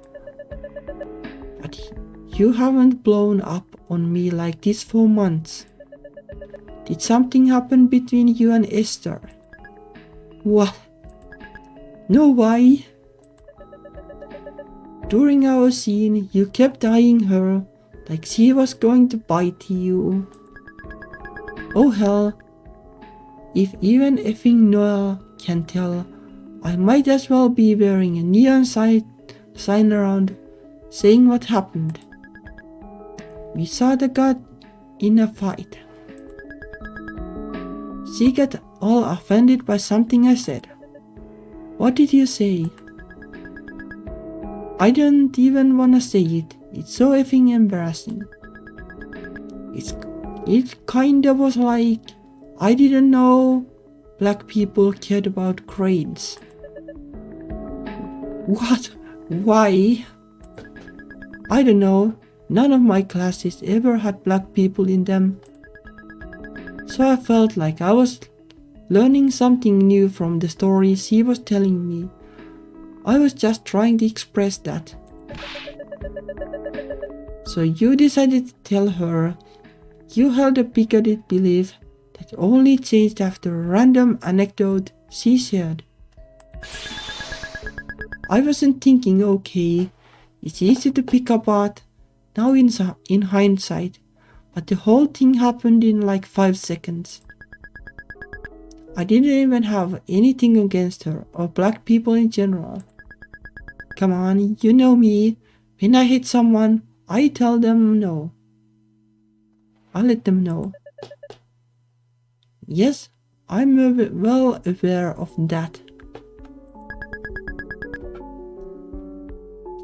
But you haven't blown up on me like this for months. Did something happen between you and Esther? What? No, why? During our scene, you kept eyeing her like she was going to bite you. Oh hell, if even effing Noel can tell, I might as well be wearing a neon sign around saying what happened. We saw the god in a fight. She got all offended by something I said. What did you say? I don't even wanna say it. It's so effing embarrassing. It kinda was like, I didn't know black people cared about cranes. What? Why? I don't know. None of my classes ever had black people in them. So I felt like I was learning something new from the story she was telling me. I was just trying to express that. So you decided to tell her you held a bigoted belief that only changed after a random anecdote she shared. I wasn't thinking, okay, it's easy to pick apart now in hindsight, but the whole thing happened in like 5 seconds. I didn't even have anything against her or black people in general. Come on, you know me. When I hate someone, I tell them no. I let them know. Yes, I'm well aware of that.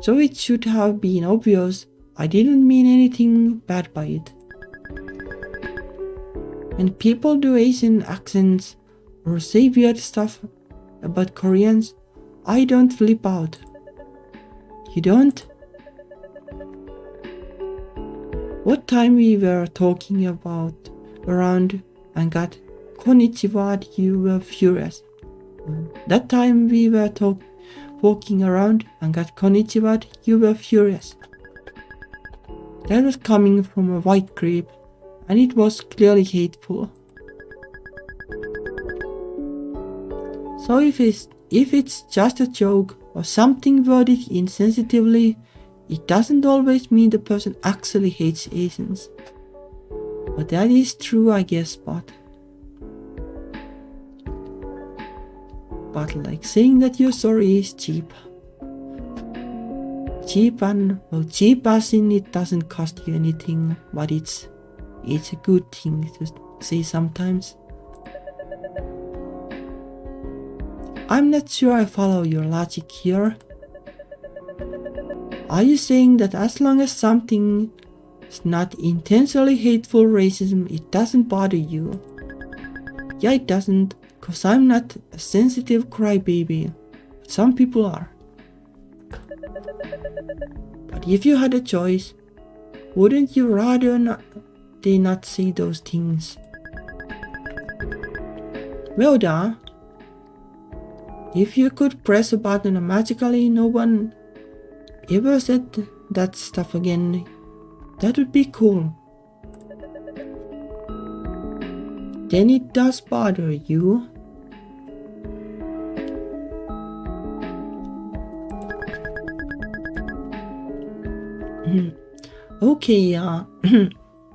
So it should have been obvious I didn't mean anything bad by it. When people do Asian accents or say weird stuff about Koreans, I don't flip out. You don't? What time we were talking about around and got konnichiwa, you were furious. That time we were walking around and got konnichiwa, you were furious. That was coming from a white creep, and it was clearly hateful. So if it's just a joke or something worded insensitively, it doesn't always mean the person actually hates Asians. But that is true, I guess, but like saying that you're sorry is cheap. Cheap as in it doesn't cost you anything, but it's a good thing to say sometimes. I'm not sure I follow your logic here. Are you saying that as long as something is not intentionally hateful racism, it doesn't bother you? Yeah, it doesn't, cause I'm not a sensitive crybaby, but some people are. But if you had a choice, wouldn't you rather they not say those things? Well, if you could press a button and magically no one ever said that stuff again, that would be cool. Then it does bother you. Okay,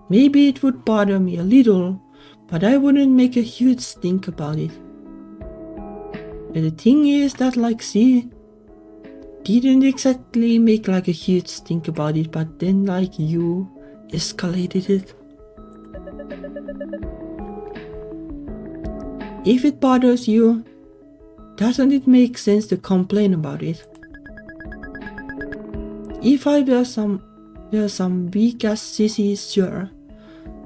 maybe it would bother me a little, but I wouldn't make a huge stink about it. But the thing is that she didn't exactly make a huge stink about it, but then you escalated it. If it bothers you, doesn't it make sense to complain about it? If I were some weak ass sissy, sure,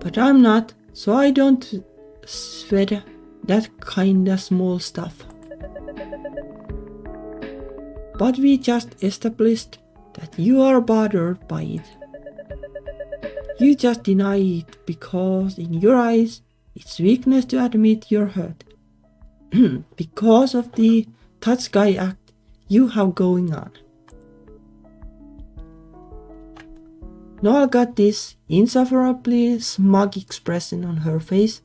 but I'm not, so I don't sweat that kinda small stuff. But we just established that you are bothered by it. You just deny it because in your eyes it's weakness to admit you're hurt. Because of the touch guy act you have going on. Noel got this insufferably smug expression on her face,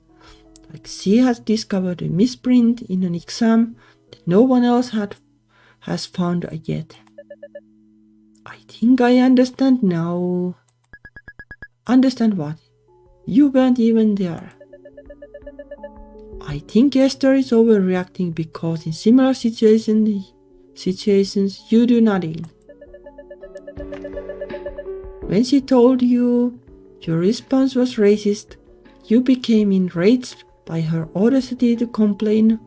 like she has discovered a misprint in an exam that no one else has found yet. I think I understand now. Understand what? You weren't even there. I think Esther is overreacting because in similar situations you do nothing. When she told you your response was racist, you became enraged by her audacity to complain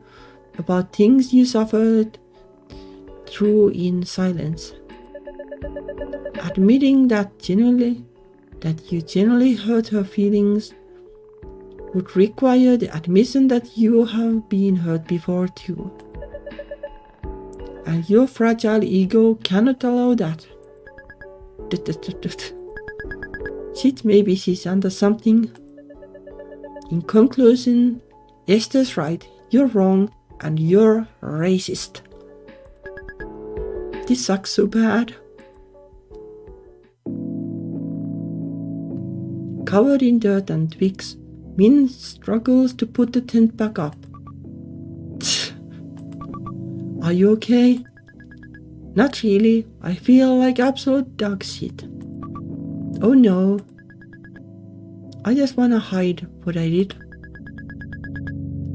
about things you suffered through in silence. Admitting that you genuinely hurt her feelings would require the admission that you have been hurt before too. And your fragile ego cannot allow that. Shit, maybe she's under something. In conclusion, Esther's right, you're wrong, and you're racist. This sucks so bad. Covered in dirt and twigs, Min struggles to put the tent back up. Are you okay? Not really. I feel like absolute dog shit. Oh no. I just wanna hide what I did.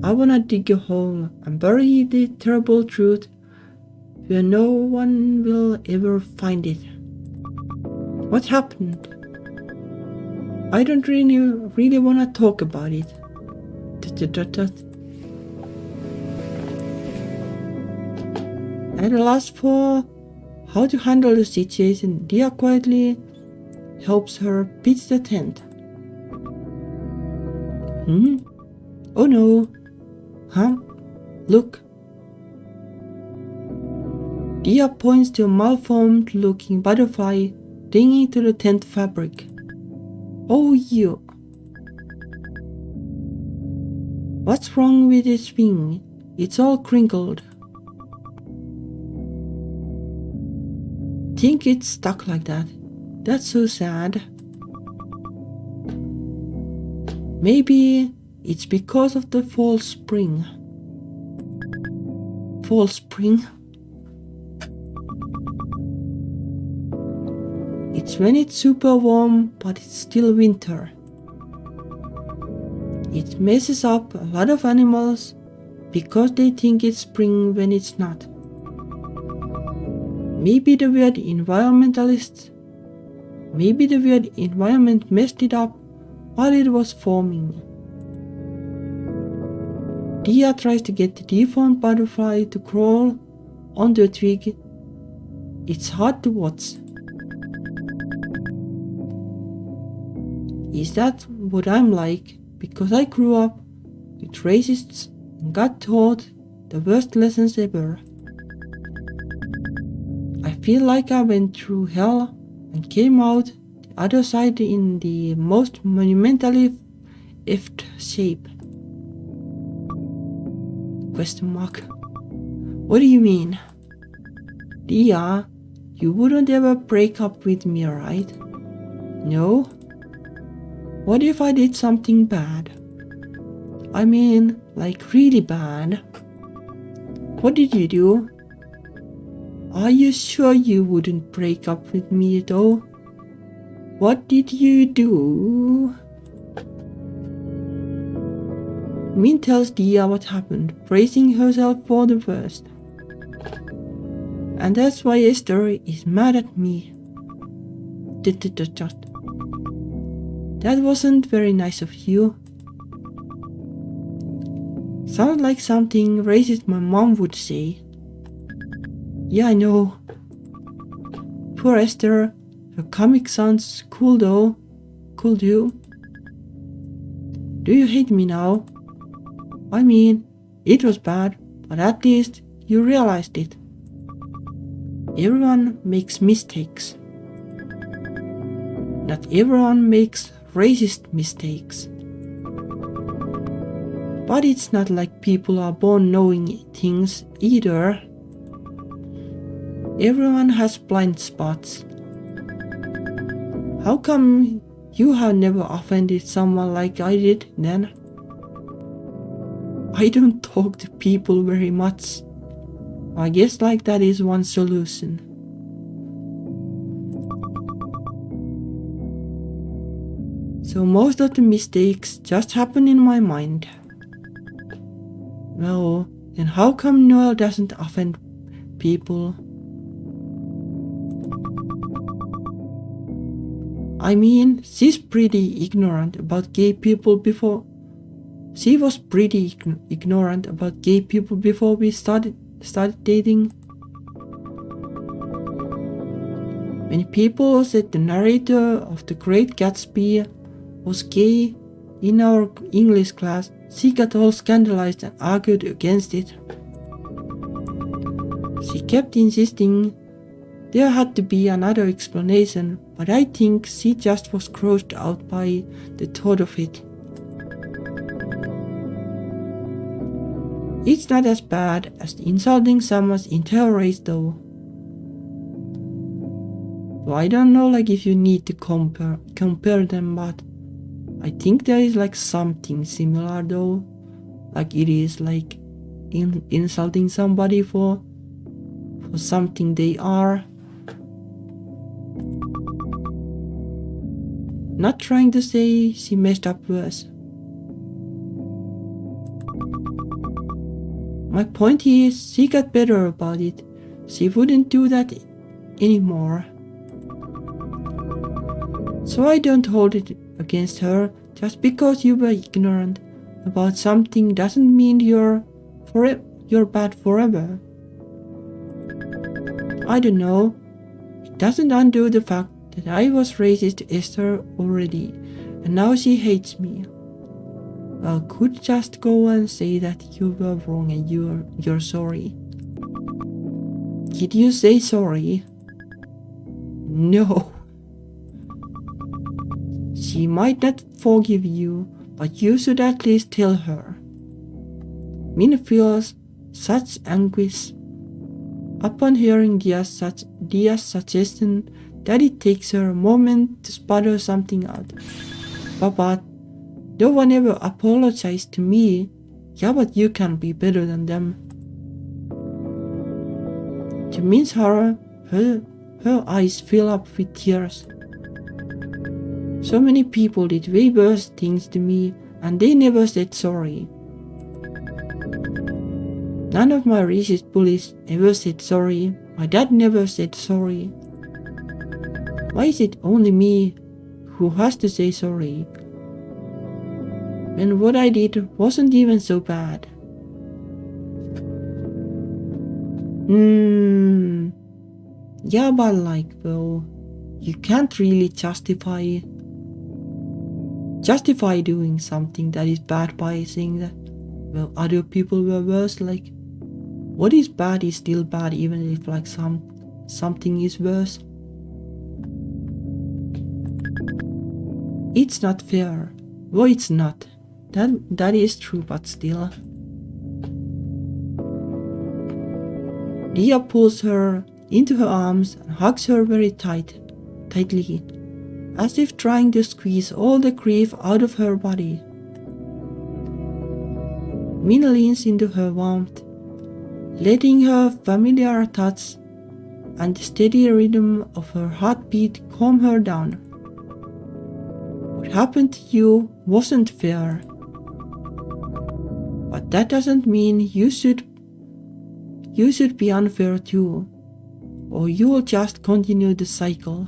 I wanna dig a hole and bury the terrible truth where no one will ever find it. What happened? I don't really wanna talk about it. At a loss for how to handle the situation, Dia quietly helps her pitch the tent. Oh no. Huh? Look. Dia points to a malformed looking butterfly clinging to the tent fabric. Oh, you. What's wrong with this wing? It's all crinkled. Think it's stuck like that. That's so sad. Maybe it's because of the fall spring. Fall spring? It's when it's super warm, but it's still winter. It messes up a lot of animals because they think it's spring when it's not. Maybe the weird environment messed it up while it was forming. Dia tries to get the deformed butterfly to crawl onto a twig. It's hard to watch. Is that what I'm like? Because I grew up with racists and got taught the worst lessons ever. I feel like I went through hell and came out the other side in the most monumentally effed shape. Question mark. What do you mean? Dia, you wouldn't ever break up with me, right? No? What if I did something bad? I mean, like really bad. What did you do? Are you sure you wouldn't break up with me though? What did you do? Min tells Dia what happened, bracing herself for the worst. And that's why Esther is mad at me. That wasn't very nice of you. Sounds like something racist my mom would say. Yeah, I know. Poor Esther. Her comic sounds cool though. Cool too. Do you hate me now? I mean, it was bad, but at least you realized it. Everyone makes mistakes. Not everyone makes racist mistakes. But it's not like people are born knowing things either. Everyone has blind spots. How come you have never offended someone like I did then? I don't talk to people very much. I guess like that is one solution. So most of the mistakes just happen in my mind. Well, then how come Noel doesn't offend people? I mean, she's pretty ignorant about gay people before. She was pretty ignorant about gay people before we started dating. When people said the narrator of The Great Gatsby was gay in our English class, she got all scandalized and argued against it. She kept insisting there had to be another explanation, but I think she just was grossed out by the thought of it. It's not as bad as insulting someone's entire race though. So I don't know like if you need to compare them, but I think there is like something similar though. Like it is like insulting somebody for something they are. Not trying to say she messed up worse. My point is, she got better about it. She wouldn't do that anymore. So I don't hold it against her. Just because you were ignorant about something doesn't mean you're bad forever. I don't know. It doesn't undo the fact that I was racist to Esther already, and now she hates me. I could just go and say that you were wrong and you're sorry. Did you say sorry? No. She might not forgive you, but you should at least tell her. Min feels such anguish upon hearing Dia's suggestion that it takes her a moment to sputter something out. But no one ever apologized to me. Yeah, but you can be better than them. To Min's horror, her eyes fill up with tears. So many people did way worse things to me, and they never said sorry. None of my racist bullies ever said sorry. My dad never said sorry. Why is it only me who has to say sorry? And what I did wasn't even so bad. Yeah, but like, well, you can't really justify doing something that is bad by saying that, well, other people were worse. Like, what is bad is still bad, even if like something is worse. It's not fair. Well, it's not. That is true, but still. Ria pulls her into her arms and hugs her very tightly, as if trying to squeeze all the grief out of her body. Min leans into her warmth, letting her familiar touch and the steady rhythm of her heartbeat calm her down. What happened to you wasn't fair, but that doesn't mean you should be unfair too, or you'll just continue the cycle.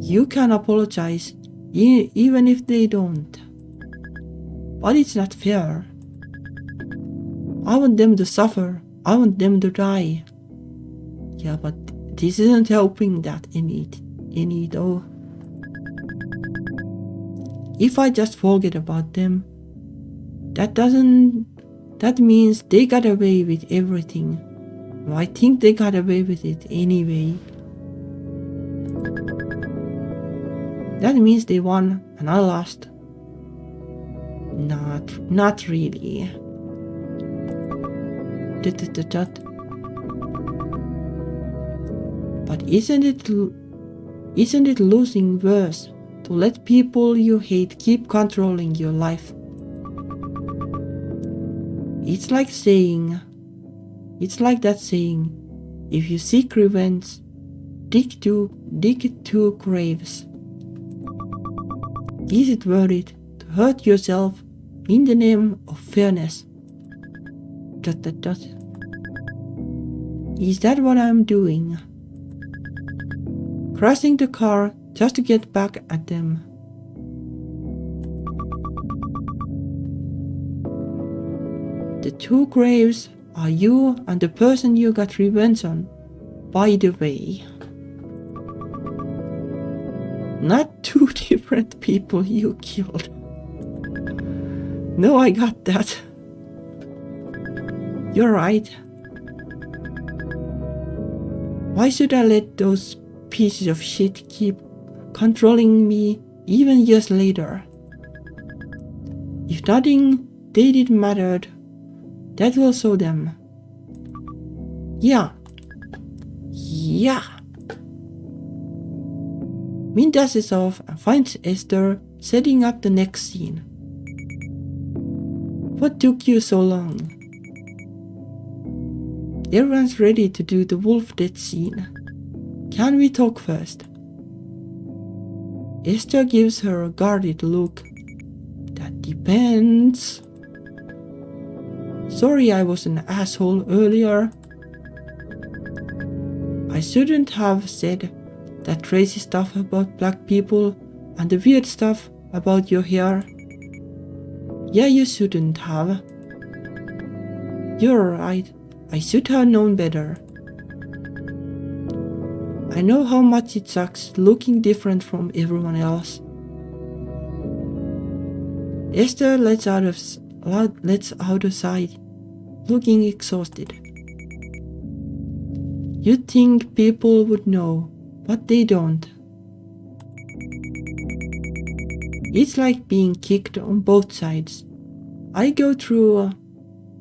You can apologize even if they don't, but it's not fair. I want them to suffer. I want them to die. Yeah, but this isn't helping that any though. If I just forget about them, that means they got away with everything. Well, I think they got away with it anyway. That means they won and I lost. Not really. But isn't it losing worse to let people you hate keep controlling your life? It's like that saying, if you seek revenge, dig two graves. Is it worth it to hurt yourself in the name of fairness? Is that what I'm doing? Crashing the car just to get back at them. The two graves are you and the person you got revenge on, by the way. Not two different people you killed. No, I got that. You're right. Why should I let those pieces of shit keep controlling me even years later? If nothing they did mattered, that will show them. Yeah. Min dashes off and finds Esther setting up the next scene. What took you so long? Everyone's ready to do the wolf death scene. Can we talk first? Esther gives her a guarded look. That depends. Sorry I was an asshole earlier. I shouldn't have said that crazy stuff about black people and the weird stuff about your hair. Yeah, you shouldn't have. You're right. I should have known better. I know how much it sucks looking different from everyone else. Esther lets out of sight, looking exhausted. You'd think people would know, but they don't. It's like being kicked on both sides. I go through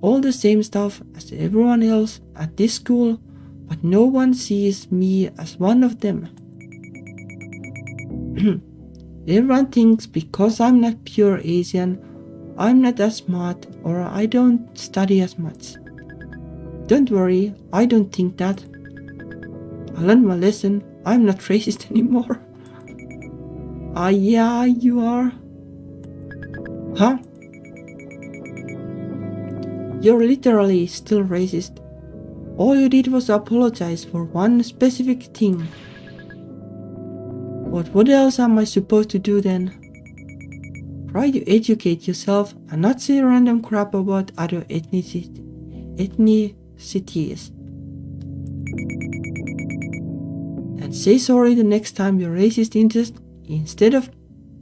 all the same stuff as everyone else at this school, but no one sees me as one of them. Everyone thinks because I'm not pure Asian, I'm not as smart or I don't study as much. Don't worry, I don't think that. I learned my lesson. I'm not racist anymore. Yeah, you are. Huh? You're literally still racist. All you did was apologize for one specific thing. But what else am I supposed to do then? Try to educate yourself and not say random crap about other ethnicities. And say sorry the next time you're racist instead of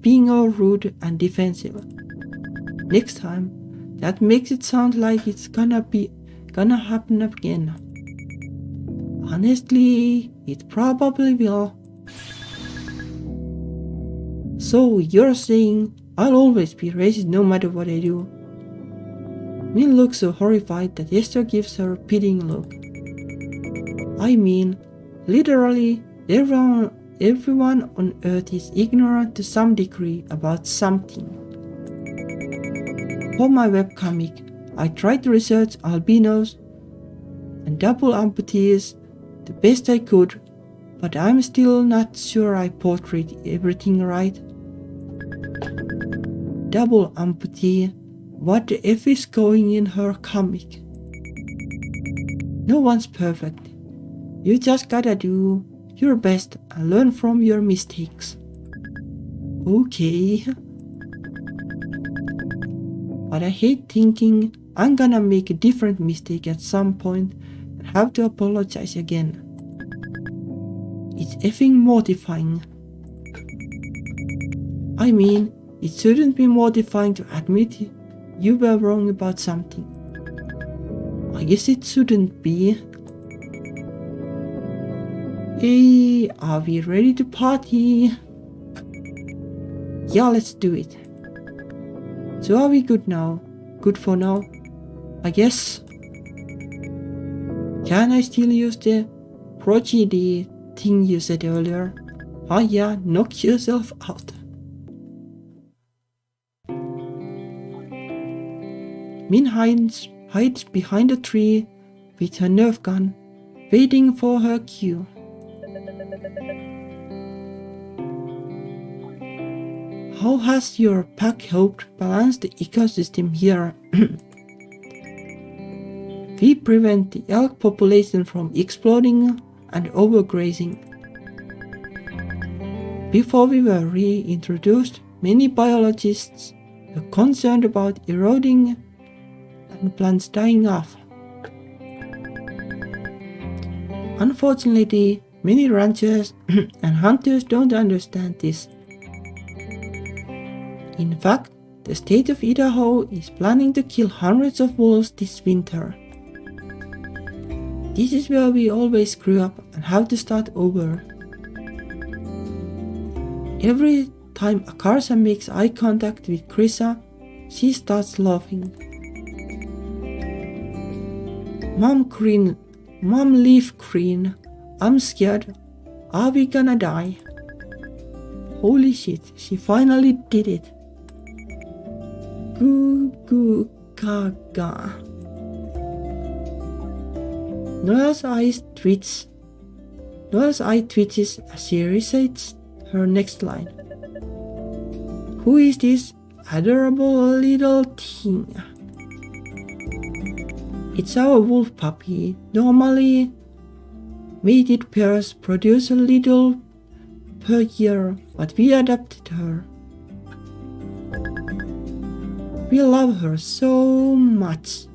being all rude and defensive. Next time, that makes it sound like it's gonna happen again. Honestly, it probably will. So you're saying I'll always be racist no matter what I do? Min looks so horrified that Esther gives her a pitying look. I mean, literally, everyone on Earth is ignorant to some degree about something. For my webcomic, I tried to research albinos and double amputees the best I could, but I'm still not sure I portrayed everything right. Double amputee, what the F is going in her comic? No one's perfect. You just gotta do your best and learn from your mistakes. Okay. But I hate thinking I'm gonna make a different mistake at some point and have to apologize again. It's effing mortifying. I mean, it shouldn't be mortifying to admit you were wrong about something. I guess it shouldn't be. Hey, are we ready to party? Yeah, let's do it. So are we good now? Good for now? I guess. Can I still use the prodigy thing you said earlier? Oh yeah, knock yourself out. Min hides behind a tree with her Nerf gun, waiting for her cue. How has your pack helped balance the ecosystem here? We prevent the elk population from exploding and overgrazing. Before we were reintroduced, many biologists were concerned about eroding and plants dying off. Unfortunately, many ranchers and hunters don't understand this. In fact, the state of Idaho is planning to kill hundreds of wolves this winter. This is where we always screw up and have to start over. Every time Akarsa makes eye contact with Krisa, she starts laughing. Mom leave green. I'm scared. Are we gonna die? Holy shit, she finally did it. Goo goo gaga. Noel's eye twitches as she recites her next line. Who is this adorable little thing? It's our wolf puppy. Normally, mated pairs produce a little per year, but we adopted her. We love her so much.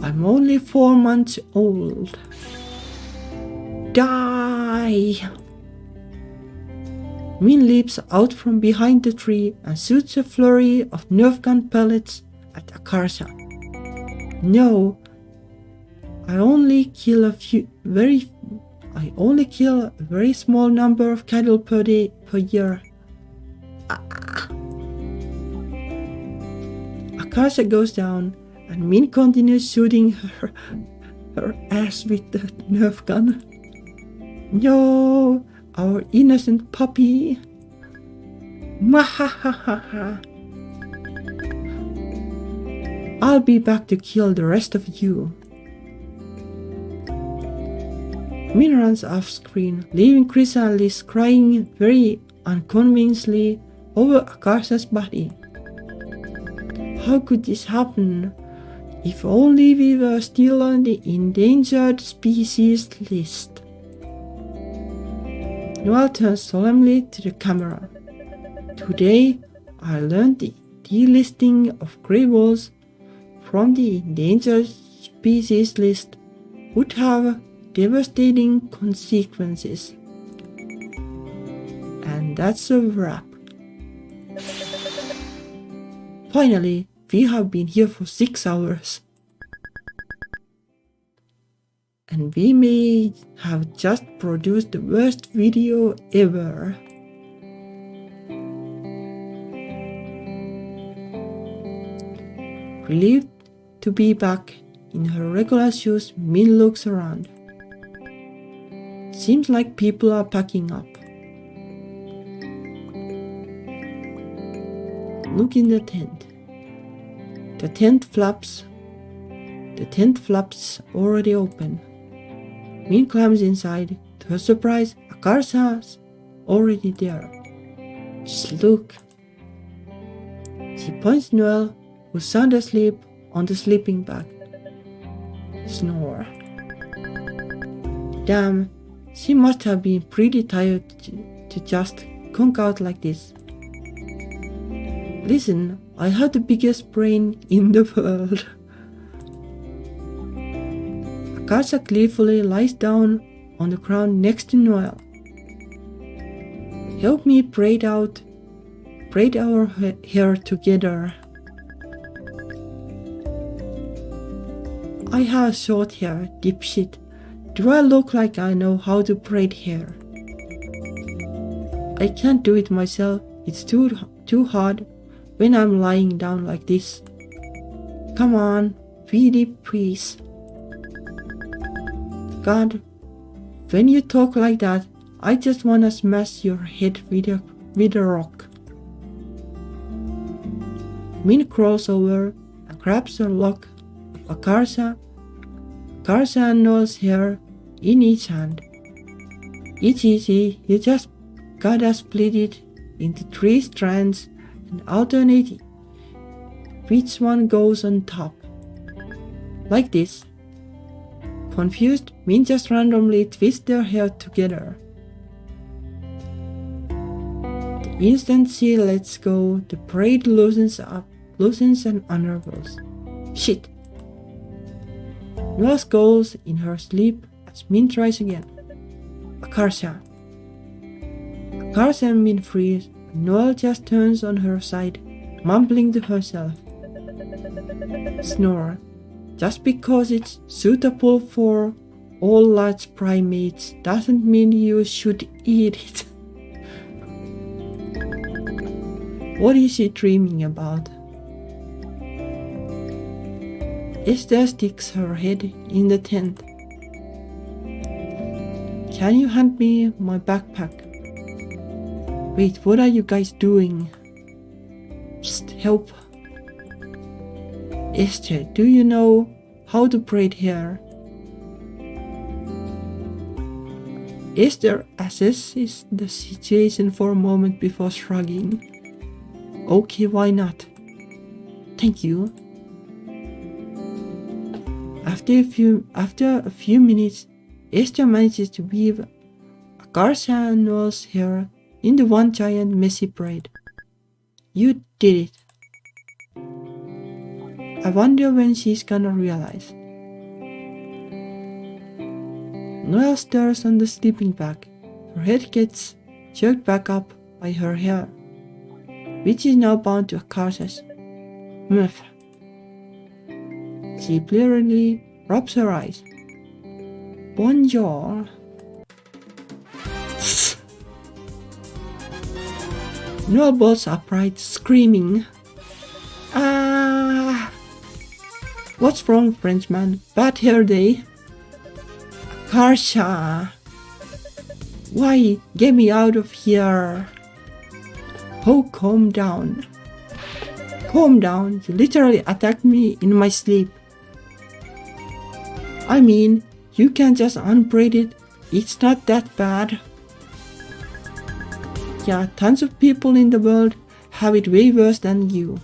I'm only 4 months old. Die! Min leaps out from behind the tree and shoots a flurry of Nerf gun pellets at Akarsa. No, I only kill a very small number of cattle per year. Akarsa goes down and Min continues shooting her ass with the Nerf gun. No, our innocent puppy. Mahahaha. I'll be back to kill the rest of you. Min runs off screen, leaving Krisa and Liz crying very unconvincingly over Akarsa's body. How could this happen? If only we were still on the endangered species list. Noel turns solemnly to the camera. Today, I learned the delisting of grey wolves from the endangered species list would have devastating consequences. And that's a wrap. Finally, we have been here for 6 hours. and we may have just produced the worst video ever. Relieved to be back in her regular shoes, Min looks around. Seems like people are packing up. Look in the tent. The tent flaps already open. Min climbs inside. To her surprise, Akarsa's already there. Just look. She points Noel, who's sound asleep, on the sleeping bag. Snore. Damn, she must have been pretty tired to just conk out like this. Listen, I have the biggest brain in the world. Akarsa gleefully lies down on the ground next to Noel. Help me braid our hair together. I have short hair, dipshit. Do I look like I know how to braid hair? I can't do it myself. It's too hard when I'm lying down like this. Come on, Vidi, please. God, when you talk like that, I just wanna smash your head with a rock. Min crawls over and grabs a lock of Akarsa and Noel's hair in each hand. It's easy, you just gotta split it into 3 strands and alternate which one goes on top. Like this. Confused, Min just randomly twists their hair together. The instant she lets go, the braid loosens and unravels. Shit! Noel scolds in her sleep as Min tries again. Akarsa and Min freeze. Noel just turns on her side, mumbling to herself. Snore. Just because it's suitable for all large primates doesn't mean you should eat it. What is she dreaming about? Esther sticks her head in the tent. Can you hand me my backpack? Wait, what are you guys doing? Psst, help. Esther, do you know how to braid hair? Esther assesses the situation for a moment before shrugging. Okay, why not? Thank you. After a few minutes, Esther manages to weave Akarsa and Noel's hair into one giant messy braid. You did it. I wonder when she's gonna realize. Noel stirs on the sleeping bag. Her head gets jerked back up by her hair, which is now bound to Akarsa's muff. She blearily rubs her eyes. Bonjour. Noel bolts upright, screaming. Ah! What's wrong, Frenchman? Bad hair day? Akarsa! Why? Get me out of here! Oh, calm down. Calm down. You literally attacked me in my sleep. I mean, you can just unbraid it. It's not that bad. Yeah, tons of people in the world have it way worse than you.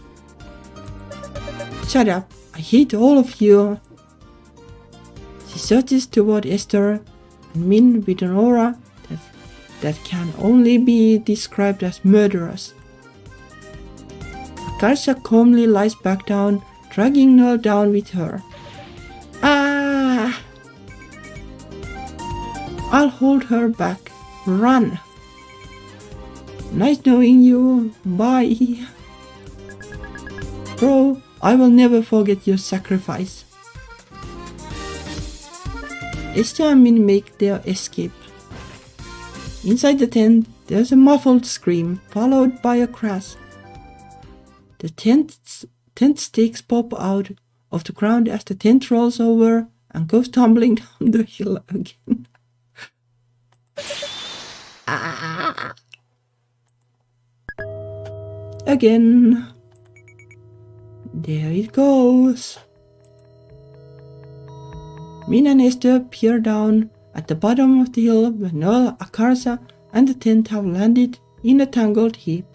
Shut up. I hate all of you. She searches toward Esther and Min with an aura that can only be described as murderous. Akarsa calmly lies back down, dragging Noel down with her. Ah! I'll hold her back. Run! Nice knowing you. Bye. Bro, I will never forget your sacrifice. Esther and Min make their escape. Inside the tent, there's a muffled scream, followed by a crash. The tent stakes pop out of the ground as the tent rolls over and goes tumbling down the hill again. Again. There it goes. Min and Esther peer down at the bottom of the hill where Noel, Akarsa, and the tent have landed in a tangled heap.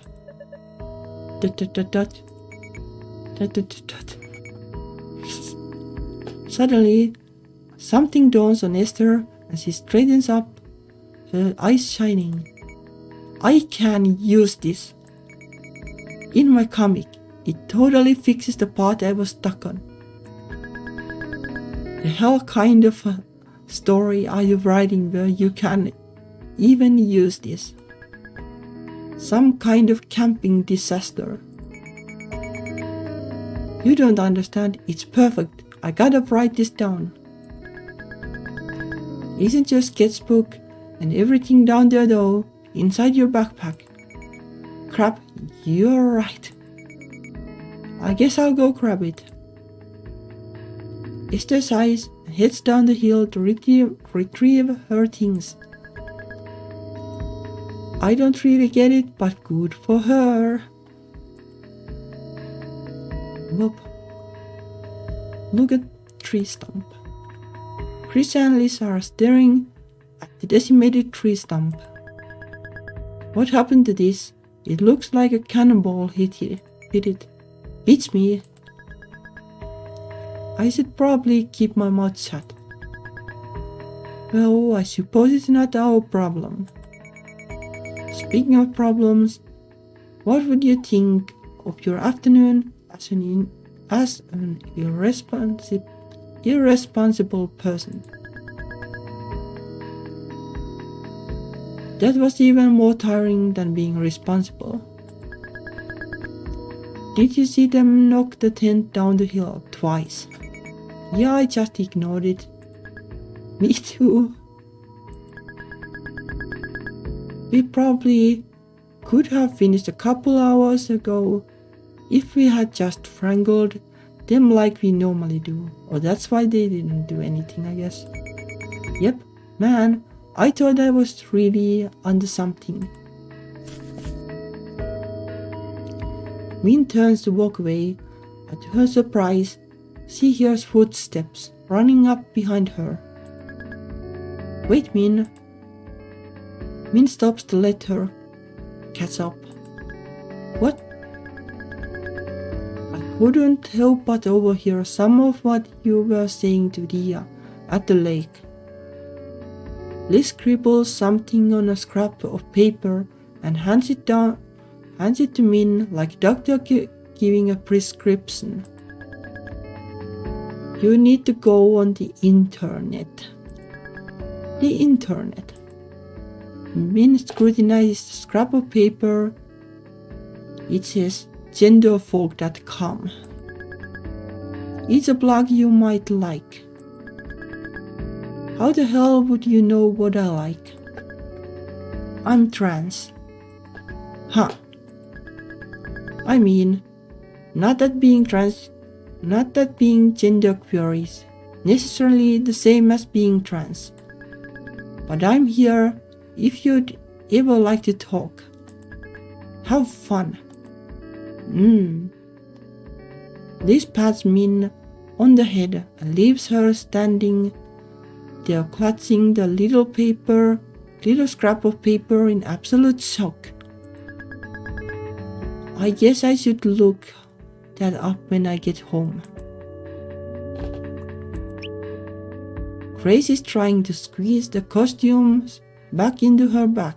Dot, dot, dot, dot. Dot, dot, dot, dot. Suddenly, something dawns on Esther and she straightens up, her eyes shining. I can use this. In my comic, it totally fixes the part I was stuck on. The hell kind of a story are you writing where you can even use this? Some kind of camping disaster. You don't understand, it's perfect. I gotta write this down. Isn't your sketchbook and everything down there though, inside your backpack? Crap, you're right. I guess I'll go grab it. Esther sighs and heads down the hill to retrieve her things. I don't really get it, but good for her. Whoop. Look at tree stump. Chris and Liz are staring at the decimated tree stump. What happened to this? It looks like a cannonball hit it. It's me. I should probably keep my mouth shut. Well, I suppose it's not our problem. Speaking of problems, what would you think of your afternoon as an irresponsible person? That was even more tiring than being responsible. Did you see them knock the tent down the hill twice? Yeah, I just ignored it. Me too. We probably could have finished a couple hours ago if we had just strangled them like we normally do. Or that's why they didn't do anything, I guess. Yep, man, I thought I was really onto something. Min turns to walk away, but to her surprise, she hears footsteps running up behind her. Wait, Min. Min stops to let her catch up. What? I couldn't help but overhear some of what you were saying to Dia at the lake. Liz scribbles something on a scrap of paper and hands it to Min like a doctor giving a prescription. You need to go on the internet. The internet. Min scrutinizes the scrap of paper. It says genderfolk.com. It's a blog you might like. How the hell would you know what I like? I'm trans. Huh. I mean, not that being genderqueer is necessarily the same as being trans. But I'm here if you'd ever like to talk. Have fun. This pats Min on the head and leaves her standing there clutching the little scrap of paper in absolute shock. I guess I should look that up when I get home. Grace is trying to squeeze the costumes back into her bag.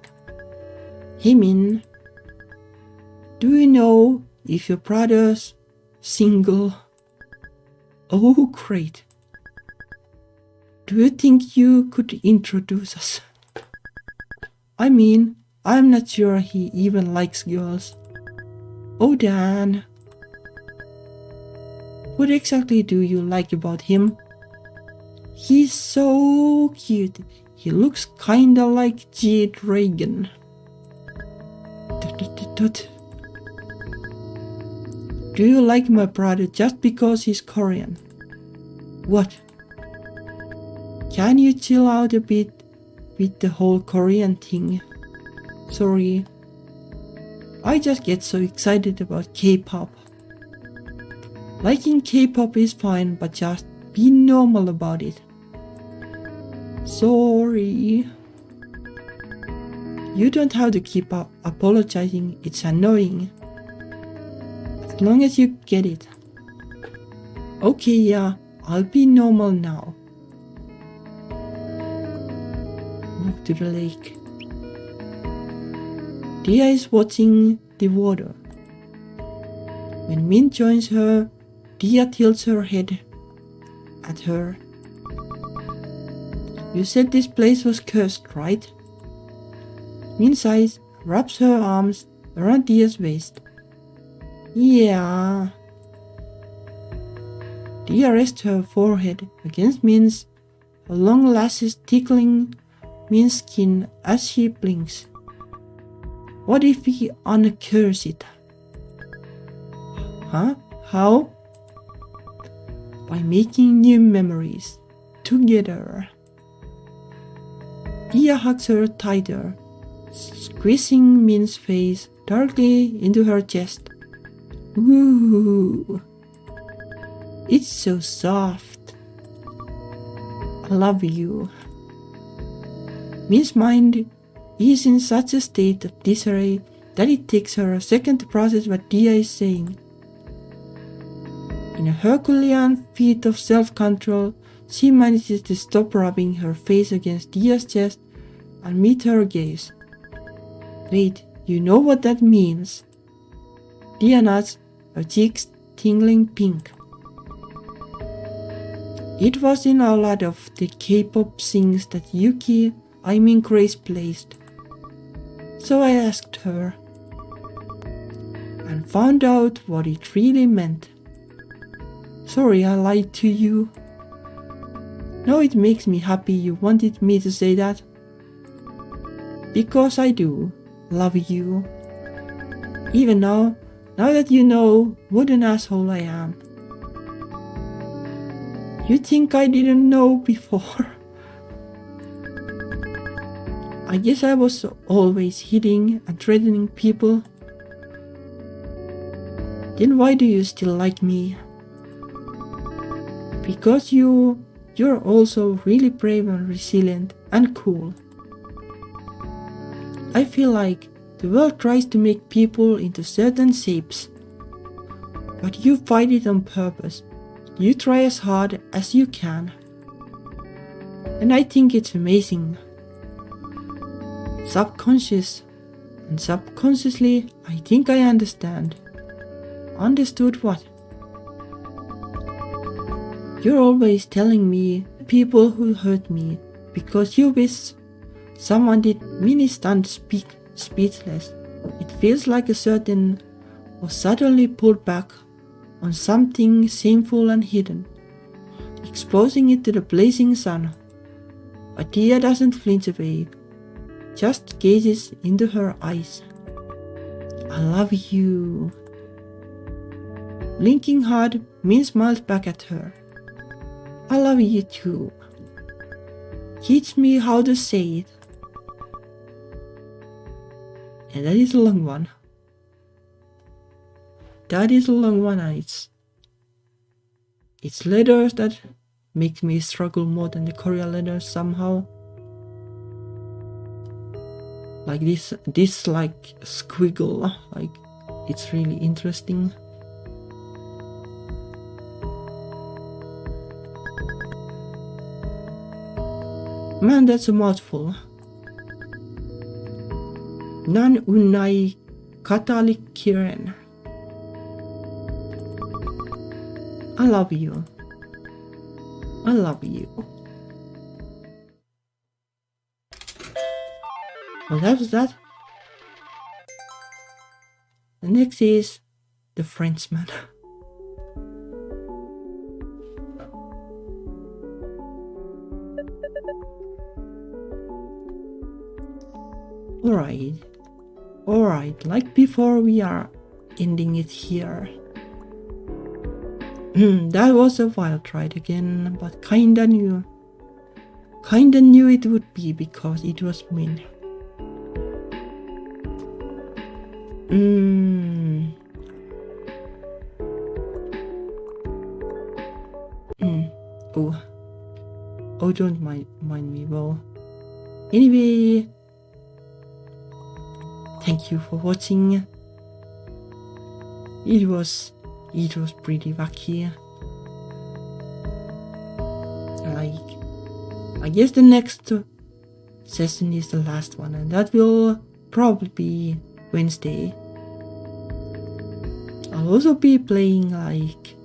Hey Min, do you know if your brother's single? Oh great. Do you think you could introduce us? I mean, I'm not sure he even likes girls. Oh Dan. What exactly do you like about him? He's so cute. He looks kinda like G-Dragon. Do you like my brother just because he's Korean? What? Can you chill out a bit with the whole Korean thing? Sorry. I just get so excited about K-pop. Liking K-pop is fine, but just be normal about it. Sorry. You don't have to keep apologizing, it's annoying. As long as you get it. Okay, yeah, I'll be normal now. Walk to the lake. Dia is watching the water. When Min joins her, Dia tilts her head at her. You said this place was cursed, right? Min sighs, wraps her arms around Dia's waist. Yeah. Dia rests her forehead against Min's, her long lashes tickling Min's skin as she blinks. What if we uncurse it? Huh? How? By making new memories. Together. Dia hugs her tighter, squeezing Min's face darkly into her chest. Ooh. It's so soft. I love you. Min's mind is in such a state of disarray that it takes her a second to process what Dia is saying. In a Herculean feat of self-control, she manages to stop rubbing her face against Dia's chest and meet her gaze. Wait, you know what that means? Dia nods, her cheeks tingling pink. It was in a lot of the K-pop sings that Grace placed. So I asked her and found out what it really meant. Sorry I lied to you. No, it makes me happy you wanted me to say that. Because I do love you. Even now that you know what an asshole I am. You think I didn't know before? I guess I was always hitting and threatening people. Then why do you still like me? Because you're also really brave and resilient and cool. I feel like the world tries to make people into certain shapes, but you fight it on purpose. You try as hard as you can. And I think it's amazing. Subconscious and subconsciously, I think I understand. Understood what? You're always telling me people who hurt me because you wish someone did mini stunt speechless. It feels like a certain was suddenly pulled back on something shameful and hidden, exposing it to the blazing sun. But Dia doesn't flinch away, just gazes into her eyes. I love you. Blinking hard, Min smiles back at her. I love you too. Teach me how to say it. And that is a long one. That is a long one, and it's letters that make me struggle more than the Korean letters somehow. Like this like squiggle, like it's really interesting. Man, that's a mouthful. Nan unnai katalikiren. I love you. I love you. Well, that was that. The next is The Frenchman. Alright, like before, we are ending it here. That was a wild ride again, but kinda knew it would be because it was mean. Oh, don't mind me. Well, anyway, thank you for watching. It was pretty wacky. I guess the next session is the last one, and that will probably be Wednesday. I'll also be playing like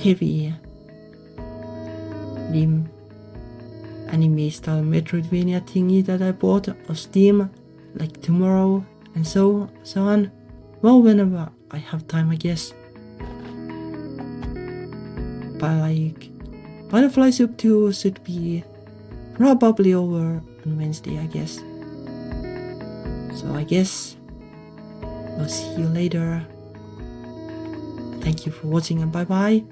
heavy anime style Metroidvania thingy that I bought on Steam like tomorrow, and so on. Well, whenever I have time, I guess. But like Butterfly Soup 2 should be probably over on Wednesday, I guess. So I guess I'll see you later. Thank you for watching, and bye bye.